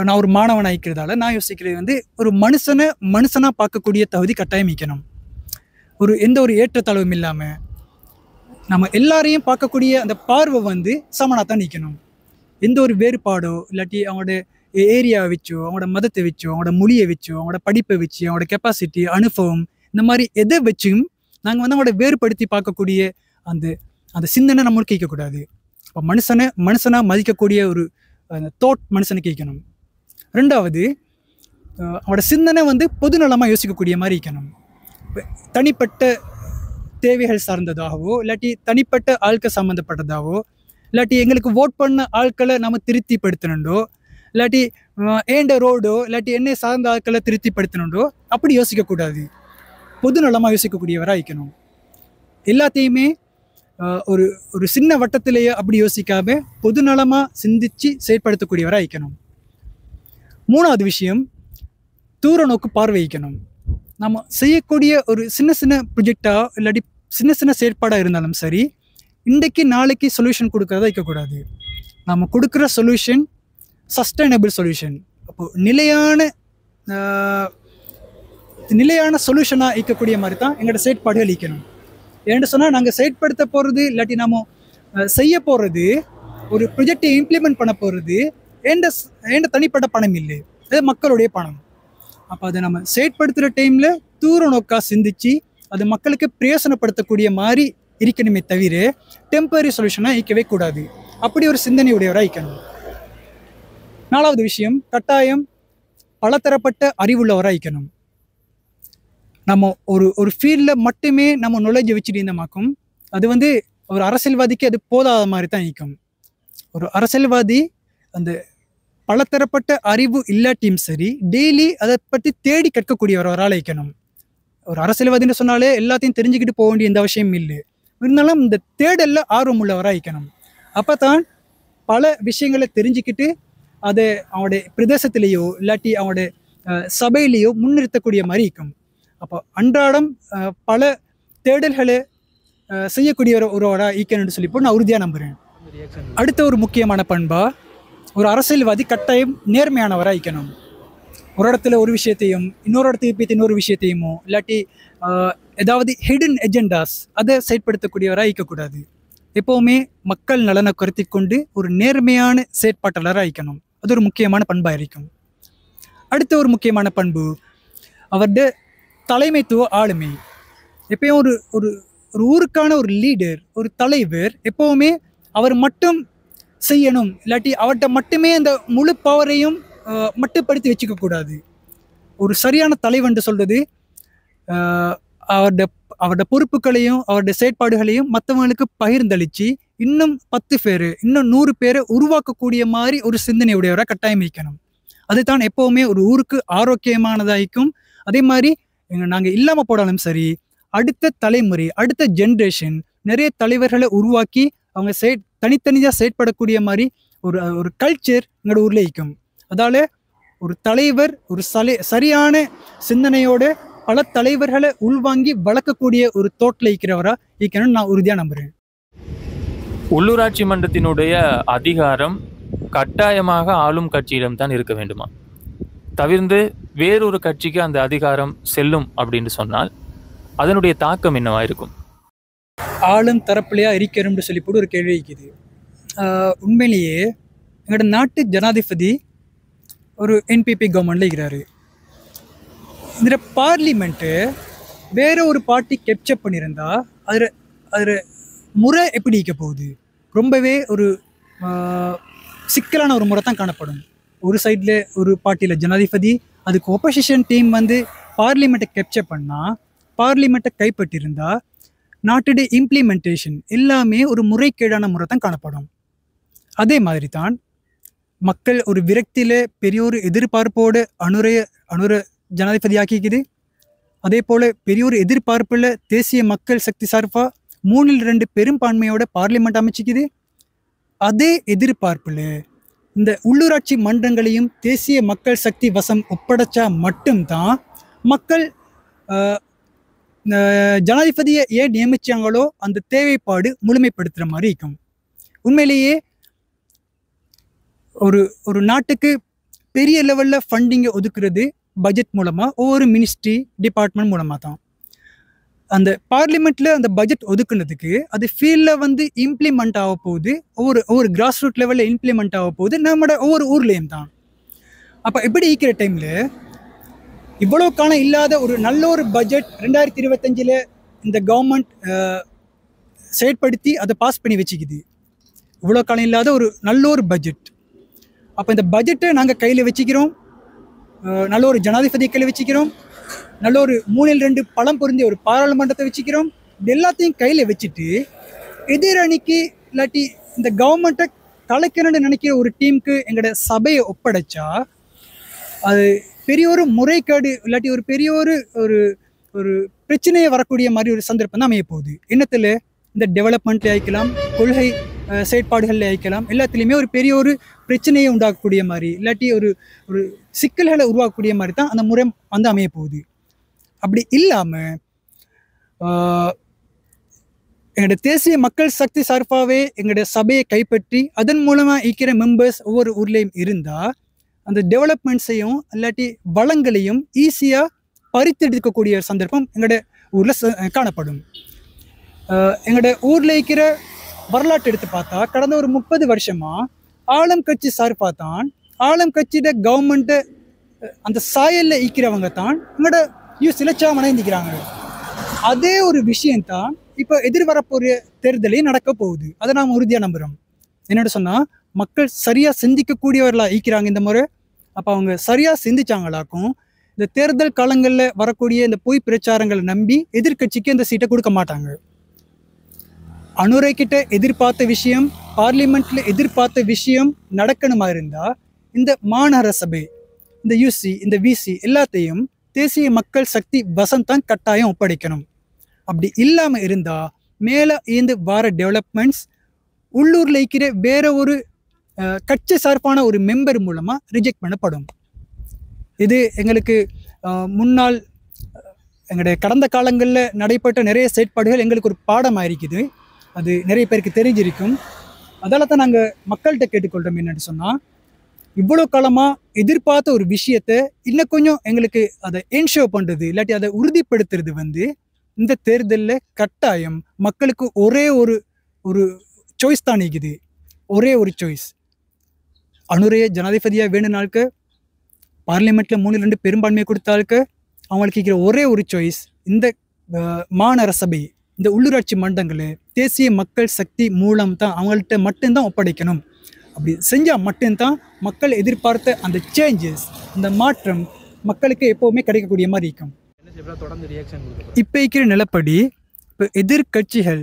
நான் ஒரு மாணவன் ஆகிக்கிறதால நான் யோசிக்கிறது ஒரு மனுஷனாக பார்க்கக்கூடிய தகுதி கட்டாயம் வைக்கணும். எந்த ஒரு ஏற்றத்தாழ்வும் இல்லாமல் நம்ம எல்லாரையும் பார்க்கக்கூடிய அந்த பார்வை சமனாக தான் நிற்கணும். எந்த ஒரு வேறுபாடோ இல்லாட்டி அவங்களோட ஏரியாவை வச்சோ, அவங்களோட மதத்தை வச்சோ, அவங்களோட மொழியை வச்சோ, அவங்களோட படிப்பை வச்சு, அவங்களோட கெப்பாசிட்டி, அனுபவம், இந்த மாதிரி எதை வச்சும் நாங்கள் அவங்களோட வேறுபடுத்தி பார்க்கக்கூடிய அந்த சிந்தனை நம்மளுக்கு கேட்கக்கூடாது. இப்போ மனுஷனாக மதிக்கக்கூடிய ஒரு தோட் மனுஷனுக்கு கேட்கணும். ரெண்டாவது, அவனோட சிந்தனை பொதுநலமாக யோசிக்கக்கூடிய மாதிரி இருக்கணும். தனிப்பட்ட தேவைகள் சார்ந்ததாகவோ இல்லாட்டி தனிப்பட்ட ஆட்கள் சம்மந்தப்பட்டதாகவோ இல்லாட்டி எங்களுக்கு ஓட் பண்ண ஆட்களை நம்ம திருப்திப்படுத்தணுண்டோ இல்லாட்டி ஏண்ட ரோடோ இல்லாட்டி என்னை சார்ந்த ஆட்களை திருப்திப்படுத்தணுண்டோ அப்படி யோசிக்கக்கூடாது. பொதுநலமாக யோசிக்கக்கூடியவராக இருக்கணும். எல்லாத்தையுமே ஒரு சின்ன வட்டத்திலேயே அப்படி யோசிக்காம பொதுநலமாக சிந்திச்சு செயற்படுத்தக்கூடியவராக இருக்கணும். மூணாவது விஷயம், தூர நோக்கு பார்வைக்கணும். நம்ம செய்யக்கூடிய ஒரு சின்ன ப்ரொஜெக்டாக இல்லாட்டி சின்ன செயற்பாடாக இருந்தாலும் சரி, இன்றைக்கு நாளைக்கு சொல்யூஷன் கொடுக்கறதா இருக்கக்கூடாது. நம்ம கொடுக்குற சொல்யூஷன் சஸ்டைனபிள் சொல்யூஷன். அப்போது நிலையான சொல்யூஷனாக இருக்கக்கூடிய மாதிரி தான் எங்களோட செயற்பாடுகள் இருக்கணும். ஏன்னு சொன்னால் நாங்கள் செயற்படுத்த போகிறது இல்லாட்டி நம்ம செய்ய போகிறது, ஒரு ப்ரொஜெக்டை இம்ப்ளிமெண்ட் பண்ண போகிறது ஏண்ட தனிப்பட்ட பணம் இல்லை, அது மக்களுடைய பணம். அப்போ அதை நம்ம செயற்படுத்துகிற டைமில் தூர நோக்காக சிந்திச்சு அது மக்களுக்கு பிரயோசனப்படுத்தக்கூடிய மாதிரி இருக்கணுமே தவிர டெம்பரரி சொல்யூஷனாக இருக்கவே கூடாது. அப்படி ஒரு சிந்தனை உடையவராக இருக்கணும். நாலாவது விஷயம், கட்டாயம் பலதரப்பட்ட அறிவுள்ளவராக இருக்கணும். நம்ம ஒரு ஃபீல்டில் மட்டுமே நம்ம நுழைஞ்சு வச்சுட்டு இருந்தமாக்கும் அது ஒரு அரசியல்வாதிக்கு அது போதாத மாதிரி தான் இருக்கும். ஒரு அரசியல்வாதி அந்த பலதரப்பட்ட அறிவு இல்லாட்டியும் சரி டெய்லி அதை பற்றி தேடி கற்கக்கூடியவரால் இருக்கணும். ஒரு அரசியல்வாதின்னு சொன்னாலே எல்லாத்தையும் தெரிஞ்சுக்கிட்டு போக வேண்டிய எந்த அவசியம் இல்லை. இருந்தாலும் இந்த தேடல்ல ஆர்வம் உள்ளவராக இருக்கணும். அப்போ தான் பல விஷயங்களை தெரிஞ்சுக்கிட்டு அதை அவனுடைய பிரதேசத்திலேயோ இல்லாட்டி அவனுடைய சபையிலேயோ முன்னிறுத்தக்கூடிய மாதிரி இருக்கும். அப்போ அன்றாடம் பல தேடல்களை செய்யக்கூடிய ஒருவராக இருக்கணும்னு சொல்லி நான் உறுதியாக நம்புகிறேன். அடுத்த ஒரு முக்கியமான பண்பா, ஒரு அரசியல்வாதி கட்டாயம் நேர்மையானவராக இருக்கணும். ஒரு இடத்துல ஒரு விஷயத்தையும் இன்னொரு இடத்துக்கு போய் இன்னொரு விஷயத்தையுமோ இல்லாட்டி ஏதாவது ஹிடன் எஜெண்டாஸ் அதை செயற்படுத்தக்கூடியவராக இருக்கக்கூடாது. எப்போவுமே மக்கள் நலனை கருத்தி கொண்டு ஒரு நேர்மையான செயற்பாட்டாளராக இருக்கணும். அது ஒரு முக்கியமான பண்பாக இருக்கும். அடுத்த ஒரு முக்கியமான பண்பு அவருடைய தலைமைத்துவ ஆளுமை. எப்பயும் ஒரு ஊருக்கான ஒரு லீடர், ஒரு தலைவர் எப்போவுமே அவர் மட்டும் செய்யணும் இல்லாட்டி அவர்கிட்ட மட்டுமே அந்த முழு பவரையும் மட்டுப்படுத்தி வச்சுக்க கூடாது. ஒரு சரியான தலைவன் சொல்றது அவருடைய பொறுப்புகளையும் அவருடைய செயற்பாடுகளையும் மற்றவங்களுக்கு பகிர்ந்தளிச்சு இன்னும் 10 பேர் இன்னும் 100 பேரை உருவாக்கக்கூடிய மாதிரி ஒரு சிந்தனையுடையவராக கட்டாயம் வைக்கணும். அதுதான் எப்போவுமே ஒரு ஊருக்கு ஆரோக்கியமானதாயிக்கும். அதே மாதிரி நாங்கள் இல்லாமல் போனாலும் சரி, அடுத்த தலைமுறை அடுத்த ஜென்ரேஷன் நிறைய தலைவர்களை உருவாக்கி அவங்க தனித்தனியாக செயற்படக்கூடிய மாதிரி ஒரு கல்ச்சர் எங்களோட ஊரில் இருக்கும். அதால் ஒரு தலைவர் ஒரு சரியான சிந்தனையோட பல தலைவர்களை உள்வாங்கி வளர்க்கக்கூடிய ஒரு தோட்டில் இருக்கிறவரா இருக்கணும்னு நான் உறுதியாக நம்புகிறேன். உள்ளூராட்சி மன்றத்தினுடைய அதிகாரம் கட்டாயமாக ஆளும் கட்சியிடம் தான் இருக்க வேண்டுமா? தவிர்த்து வேறொரு கட்சிக்கு அந்த அதிகாரம் செல்லும் அப்படின்னு சொன்னால் அதனுடைய தாக்கம் என்னவா இருக்கும்? ஆளும் தரப்புலையா இருக்கிறோம்னு சொல்லி போட்டு ஒரு கேள்வி இருக்குது. உண்மையிலேயே எங்களோட நாட்டு ஜனாதிபதி ஒரு என்பிபி கவர்மெண்ட்ல இருக்கிறாரு. இந்த பார்லிமெண்ட்டு வேற ஒரு பார்ட்டி கேப்சர் பண்ணியிருந்தா அதில் முறை எப்படி இருக்க போகுது? ரொம்பவே ஒரு சிக்கலான ஒரு முறை தான் காணப்படும். ஒரு சைடில் ஒரு பார்ட்டியில் ஜனாதிபதி, அதுக்கு ஒப்போசிஷன் டீம் வந்து பார்லிமெண்ட்டை கேப்சர் பண்ணால், பார்லிமெண்ட்டை கைப்பற்றியிருந்தா நாட்டுடைய இம்ப்ளிமெண்டேஷன் எல்லாமே ஒரு முறைகேடான முறை தான் காணப்படும். அதே மாதிரி தான் மக்கள் ஒரு விரக்தியில் பெரிய ஒரு எதிர்பார்ப்போடு அனுர ஜனாதிபதி ஆக்கிக்குது. அதே போல் பெரிய ஒரு எதிர்பார்ப்பில் தேசிய மக்கள் சக்தி சார்பாக 3/2 பெரும்பான்மையோட பார்லிமெண்ட் அமைச்சிக்குது. அதே எதிர்பார்ப்பில் இந்த உள்ளூராட்சி மன்றங்களையும் தேசிய மக்கள் சக்தி வசம் ஒப்படைச்சா மட்டும்தான் மக்கள் ஜனாதிபதியை ஏன் நியமிச்சாங்களோ அந்த தேவைப்பாடு முழுமைப்படுத்துகிற மாதிரி இருக்கும். உண்மையிலேயே ஒரு நாட்டுக்கு பெரிய லெவலில் ஃபண்டிங்கை ஒதுக்குறது பட்ஜெட் மூலமாக, ஒவ்வொரு மினிஸ்ட்ரி டிபார்ட்மெண்ட் மூலமாக தான். அந்த பார்லிமெண்ட்டில் அந்த பட்ஜெட் ஒதுக்குனதுக்கு அது ஃபீல்டில் வந்து இம்ப்ளிமெண்ட் ஆக போகுது, ஒவ்வொரு கிராஸ் ரூட் லெவலில் இம்ப்ளிமெண்ட் ஆக போகுது நம்மளோட ஒவ்வொரு ஊர்லேயும் தான். அப்போ இப்படி இருக்கிற டைமில் இவ்வளோ காலம் இல்லாத ஒரு நல்ல ஒரு பட்ஜெட் 2025 இந்த கவர்மெண்ட் செயற்படுத்தி அதை பாஸ் பண்ணி வச்சுக்குது. இவ்வளோ காலம் இல்லாத ஒரு நல்ல ஒரு பட்ஜெட். அப்போ இந்த பட்ஜெட்டை நாங்கள் கையில் வச்சுக்கிறோம், நல்ல ஒரு ஜனாதிபதியை கையில் வச்சுக்கிறோம், நல்ல ஒரு 3/2 பலம் பொருந்திய ஒரு பாராளுமன்றத்தை வச்சுக்கிறோம். இது எல்லாத்தையும் கையில் வச்சுட்டு எதிரணிக்கு இல்லாட்டி இந்த கவர்மெண்ட்டை கலைக்கணும்னு நினைக்கிற ஒரு டீமுக்கு எங்களோட சபையை ஒப்படைச்சா அது பெரிய ஒரு முறைகேடு இல்லாட்டி ஒரு பெரிய ஒரு பிரச்சனையை வரக்கூடிய மாதிரி ஒரு சந்தர்ப்பம் தான் அமைய போகுது. என்னத்தில் இந்த டெவலப்மெண்ட்ல ஆயிக்கலாம், கொள்கை செயற்பாடுகளில் ஆயிக்கலாம், எல்லாத்துலேயுமே ஒரு பெரிய ஒரு பிரச்சனையை உண்டாக்கக்கூடிய மாதிரி இல்லாட்டி ஒரு சிக்கல்களை உருவாக்கக்கூடிய மாதிரி தான் அந்த முறை வந்து அமைய போகுது. அப்படி இல்லாமல் எங்களோட தேசிய மக்கள் சக்தி சார்பாகவே எங்களோட சபையை கைப்பற்றி அதன் மூலமாக இருக்கிற மெம்பர்ஸ் ஒவ்வொரு ஊர்லேயும் இருந்தால் அந்த டெவலப்மெண்ட்ஸையும் இல்லாட்டி வளங்களையும் ஈஸியாக பறித்தெடுக்கக்கூடிய சந்தர்ப்பம் எங்களோட ஊரில் காணப்படும். எங்களோட ஊரில் இருக்கிற வரலாற்று எடுத்து பார்த்தா கடந்த ஒரு 30 வருஷமாக ஆளும் கட்சி சார்பாக தான், ஆளும் கட்சியோட கவர்மெண்ட்டை அந்த சாயலில் ஈக்கிறவங்க தான் எங்களோட சிலச்சாம அணைந்திக்கிறாங்க. அதே ஒரு விஷயம்தான் இப்போ எதிர்வரப்போகிற தேர்தலையும் நடக்க போகுது. அதை நாம் உறுதியாக நம்புகிறோம். என்னென்னு சொன்னால் மக்கள் சரியாக சிந்திக்கக்கூடியவர்களாக ஈக்கிறாங்க இந்த முறை. அப்போ அவங்க சரியாக சிந்திச்சாங்களாக்கும் இந்த தேர்தல் காலங்களில் வரக்கூடிய இந்த பொய் பிரச்சாரங்களை நம்பி எதிர்கட்சிக்கு இந்த சீட்டை கொடுக்க மாட்டாங்க. அனுரைக்கிட்ட எதிர்பார்த்த விஷயம், பார்லிமெண்ட்ல எதிர்பார்த்த விஷயம் நடக்கணுமா இருந்தால் இந்த மாநகர சபை, இந்த யூசி, இந்த விசி எல்லாத்தையும் தேசிய மக்கள் சக்தி வசந்தான் கட்டாயம் ஒப்படைக்கணும். அப்படி இல்லாமல் இருந்தால் மேலே இருந்து வர டெவலப்மெண்ட்ஸ் உள்ளூரில் இருக்கிற வேற ஒரு கட்சி சார்பான ஒரு மெம்பர் மூலமாக ரிஜெக்ட் பண்ணப்படும். இது எங்களுக்கு முன்னால் எங்களுடைய கடந்த காலங்களில் நடைபெற்ற நிறைய செயற்பாடுகள் எங்களுக்கு ஒரு பாடமாக இருக்குது. அது நிறைய பேருக்கு தெரிஞ்சிருக்கும். அதால் தான் நாங்கள் மக்கள்கிட்ட கேட்டுக்கொள்கிறோம் என்னென்னு சொன்னால், இவ்வளோ காலமாக எதிர்பார்த்த ஒரு விஷயத்தை இன்னும் கொஞ்சம் எங்களுக்கு அதை என்ஷோர் பண்ணுறது இல்லாட்டி அதை உறுதிப்படுத்துறது வந்து இந்த தேர்தலில் கட்டாயம் மக்களுக்கு ஒரே ஒரு சாய்ஸ் தான் இருக்குது. ஒரே ஒரு சாய்ஸ், அனுரைய ஜனாதிபதியாக வேணும்னாலுக்கு பார்லிமெண்ட்டில் 3/2 பெரும்பான்மையை கொடுத்தாலுக்கு அவங்களுக்கு இருக்கிற ஒரே ஒரு சாய்ஸ் இந்த மாநகர சபை, இந்த உள்ளூராட்சி மன்றங்களை தேசிய மக்கள் சக்தி மூலம் தான் அவங்கள்ட்ட மட்டும்தான் ஒப்படைக்கணும். அப்படி செஞ்சால் மட்டும்தான் மக்கள் எதிர்பார்த்த அந்த சேஞ்சஸ், அந்த மாற்றம் மக்களுக்கு எப்போவுமே கிடைக்கக்கூடிய மாதிரி இருக்கும். இப்போ இருக்கிற நிலப்படி இப்போ எதிர்கட்சிகள்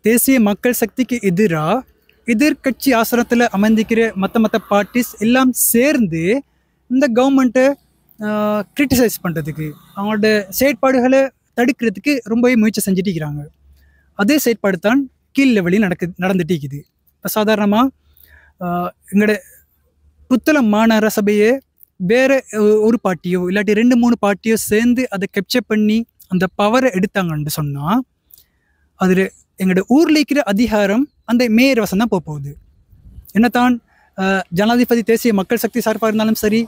தேசிய மக்கள் சக்திக்கு எதிராக எதிர்கட்சி ஆசனத்தில் அமர்ந்திக்கிற மற்ற பார்ட்டிஸ் எல்லாம் சேர்ந்து இந்த கவர்மெண்ட்டை கிரிட்டிசைஸ் பண்ணுறதுக்கு, அவங்களோட செயற்பாடுகளை தடுக்கிறதுக்கு ரொம்பவே முயற்சி செஞ்சுட்டு இருக்கிறாங்க. அதே செயற்பாடு தான் கீழ் லெவலில் நடந்துட்டு இருக்குது. இப்போ சாதாரணமாக எங்களோட புத்தளம் மாநகர சபையை வேற ஒரு பார்ட்டியோ இல்லாட்டி 2-3 பார்ட்டியோ சேர்ந்து அதை கேப்சர் பண்ணி அந்த பவரை எடுத்தாங்கன்னு சொன்னால் அதில் எங்களோட ஊரில் இருக்கிற அதிகாரம் அந்த மேயர் வசம் தான் போகுது. என்னத்தான் ஜனாதிபதி தேசிய மக்கள் சக்தி சார்பாக இருந்தாலும் சரி,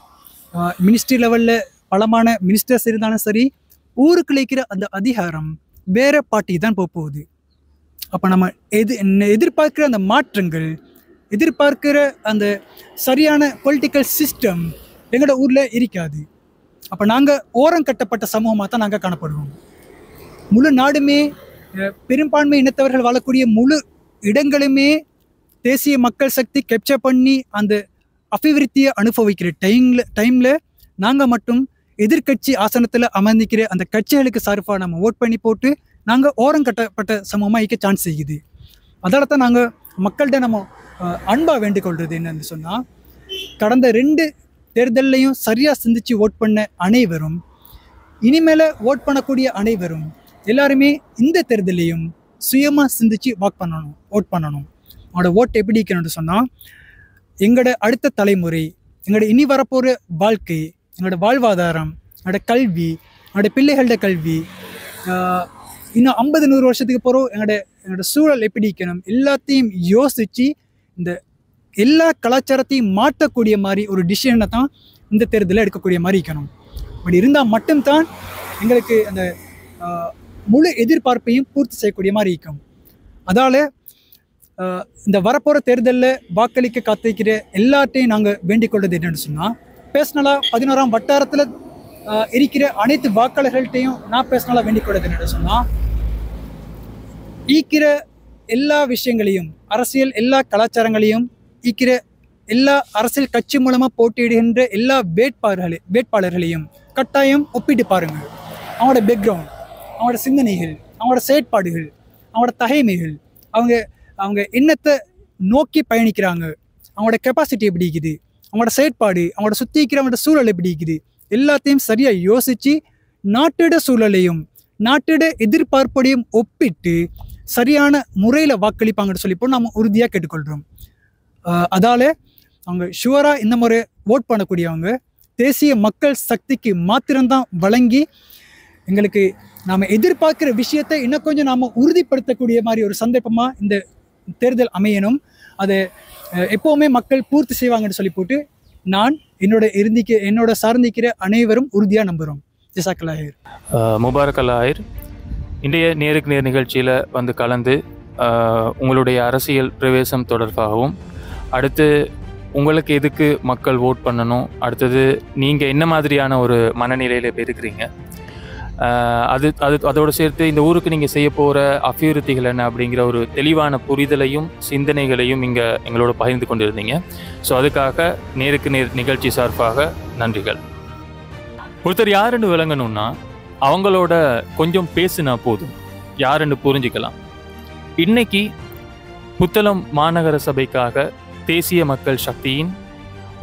மினிஸ்ட்ரி லெவலில் பலமான மினிஸ்டர்ஸ் இருந்தாலும் சரி, ஊருக்குள்ள இருக்கிற அந்த அதிகாரம் வேற பார்ட்டி தான் போகுது. அப்போ நம்ம எதிர்பார்க்கிற அந்த மாற்றங்கள், எதிர்பார்க்கிற அந்த சரியான பொலிட்டிக்கல் சிஸ்டம் எங்களோட ஊரில் இருக்காது. அப்போ நாங்கள் ஓரம் கட்டப்பட்ட சமூகமாக தான் நாங்கள் காணப்படுவோம். முழு நாடுமே, பெரும்பான்மை இனத்தவர்கள் வாழக்கூடிய முழு இடங்களுமே தேசிய மக்கள் சக்தி கேப்சர் பண்ணி அந்த அபிவிருத்தியை அனுபவிக்கிற டைமில் நாங்கள் மட்டும் எதிர்கட்சி ஆசனத்தில் அமர்ந்திக்கிற அந்த கட்சிகளுக்கு சார்பாக நம்ம ஓட் பண்ணி போட்டு நாங்கள் ஓரம் கட்டப்பட்ட சமூகமாக இருக்க சான்ஸ் செய்யுது. அதால தான் நாங்கள் மக்கள்கிட்ட நம்ம அன்பாக வேண்டிக் கொள்வது என்னன்னு சொன்னால், கடந்த 2 தேர்தல்லையும் சரியாக சிந்திச்சு ஓட் பண்ண அனைவரும், இனிமேல் ஓட் பண்ணக்கூடிய அனைவரும் எல்லாருமே இந்த தேர்தலையும் சுயமாக சிந்திச்சு ஓட் பண்ணணும். அவனோட ஓட் எப்படி இருக்கணும்னு சொன்னால், எங்களோட அடுத்த தலைமுறை, எங்களோட இனி வரப்போகிற வாழ்க்கை, எங்களோட வாழ்வாதாரம், எங்களோட கல்வி, எங்களோட பிள்ளைகளோட கல்வி, இன்னும் 50-100 வருஷத்துக்கு போகிறோம் எங்களோட சூழல் எப்படி இருக்கணும் எல்லாத்தையும் யோசித்து இந்த எல்லா கலாச்சாரத்தையும் மாற்றக்கூடிய மாதிரி ஒரு டிசிஷனை தான் இந்த தேர்தலில் எடுக்கக்கூடிய மாதிரி இருக்கணும். அப்படி இருந்தால் மட்டும்தான் எங்களுக்கு அந்த முழு எதிர்பார்ப்பையும் பூர்த்தி செய்யக்கூடிய மாதிரி இருக்கும். அதால் இந்த வரப்போகிற தேர்தலில் வாக்களிக்க காத்திருக்கிற எல்லாத்தையும் நாங்கள் வேண்டிக் கொள்வது என்னென்னு சொன்னால், பேர்சனலாக 11ஆம் வட்டாரத்தில் இருக்கிற அனைத்து வாக்காளர்கள்ட்டையும் நான் பேர்சனலாக வேண்டிக் கொள்வது என்னென்னு சொன்னால், ஈக்கிற எல்லா விஷயங்களையும், அரசியல் எல்லா கலாச்சாரங்களையும், ஈக்கிற எல்லா அரசியல் கட்சி மூலமாக போட்டியிடுகின்ற எல்லா வேட்பாளர்களையும் கட்டாயம் ஒப்பிட்டு பாருங்கள். அவங்களோட பேக்ரவுண்ட், அவங்களோட சிந்தனைகள், அவங்களோட செயற்பாடுகள், அவங்களோட தகைமைகள், அவங்க என்னத்தை நோக்கி பயணிக்கிறாங்க, அவங்களோட கெப்பாசிட்டி எப்படி இருக்குது, அவங்களோட செயற்பாடு, அவங்களோட சுற்றி இருக்கிறவங்களோட சூழல் எப்படி இருக்குது, எல்லாத்தையும் சரியாக யோசித்து நாட்டோட சூழலையும் நாட்டோட எதிர்பார்ப்பையும் ஒப்பிட்டு சரியான முறையில் வாக்களிப்பாங்கன்னு சொல்லி போட்டு நம்ம உறுதியாக கேட்டுக்கொள்கிறோம். அதால் அவங்க ஷுவராக இந்த முறை ஓட் பண்ணக்கூடியவங்க தேசிய மக்கள் சக்திக்கு மாத்திரம்தான் வழங்கி எங்களுக்கு நாம் எதிர்பார்க்குற விஷயத்தை இன்னும் கொஞ்சம் நாம் உறுதிப்படுத்தக்கூடிய மாதிரி ஒரு சந்தர்ப்பமாக இந்த தேர்தல் அமையணும். அதை எப்போவுமே மக்கள் பூர்த்தி செய்வாங்கன்னு சொல்லி போட்டு நான் என்னோட சார்ந்திக்கிற அனைவரும் உறுதியாக நம்புகிறோம். ஜஸாக்கல்லாஹிர். முபாரக்கல்லாஹிர். இன்றைய நேருக்கு நேர் நிகழ்ச்சியில் வந்து கலந்து உங்களுடைய அரசியல் பிரவேசம் தொடர்பாகவும், அடுத்து உங்களுக்கு எதுக்கு மக்கள் ஓட் பண்ணணும், அடுத்தது நீங்கள் என்ன மாதிரியான ஒரு மனநிலையில் இப்போ இருக்கிறீங்க, அதோடு சேர்த்து இந்த ஊருக்கு நீங்கள் செய்ய போகிற அபிவிருத்திகள் என்ன அப்படிங்கிற ஒரு தெளிவான புரிதலையும் சிந்தனைகளையும் இங்கே எங்களோட பகிர்ந்து கொண்டிருந்தீங்க. ஸோ அதுக்காக நேருக்கு நேர் நிகழ்ச்சி சார்பாக நன்றிகள். ஒருத்தர் யாருன்னு விளங்கணும்னா அவங்களோட கொஞ்சம் பேசுனா போதும், யாருன்னு புரிஞ்சுக்கலாம். இன்னைக்கு புத்தளம் மாநகர சபைக்காக தேசிய மக்கள் சக்தியின்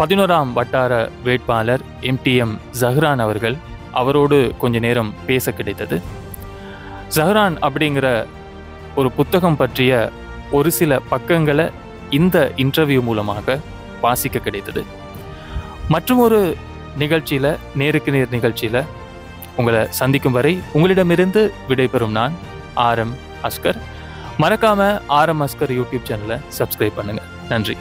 11ஆம் வட்டார வேட்பாளர் MTM ஜஹ்ரான் அவர்கள், அவரோடு கொஞ்ச நேரம் பேச கிடைத்தது. ஜஹ்ரான் அப்படிங்கிற ஒரு புத்தகம் பற்றிய ஒரு சில பக்கங்களை இந்த இன்டர்வியூ மூலமாக வாசிக்க கிடைத்தது. மற்றும் ஒரு நிகழ்ச்சியில், நேருக்கு நேர் நிகழ்ச்சியில் உங்களை சந்திக்கும் வரை உங்களிடமிருந்து விடைபெறும் நான் RM அஸ்கர். மறக்காம RM அஸ்கர் யூடியூப் சேனலை சப்ஸ்கிரைப் பண்ணுங்க. நன்றி.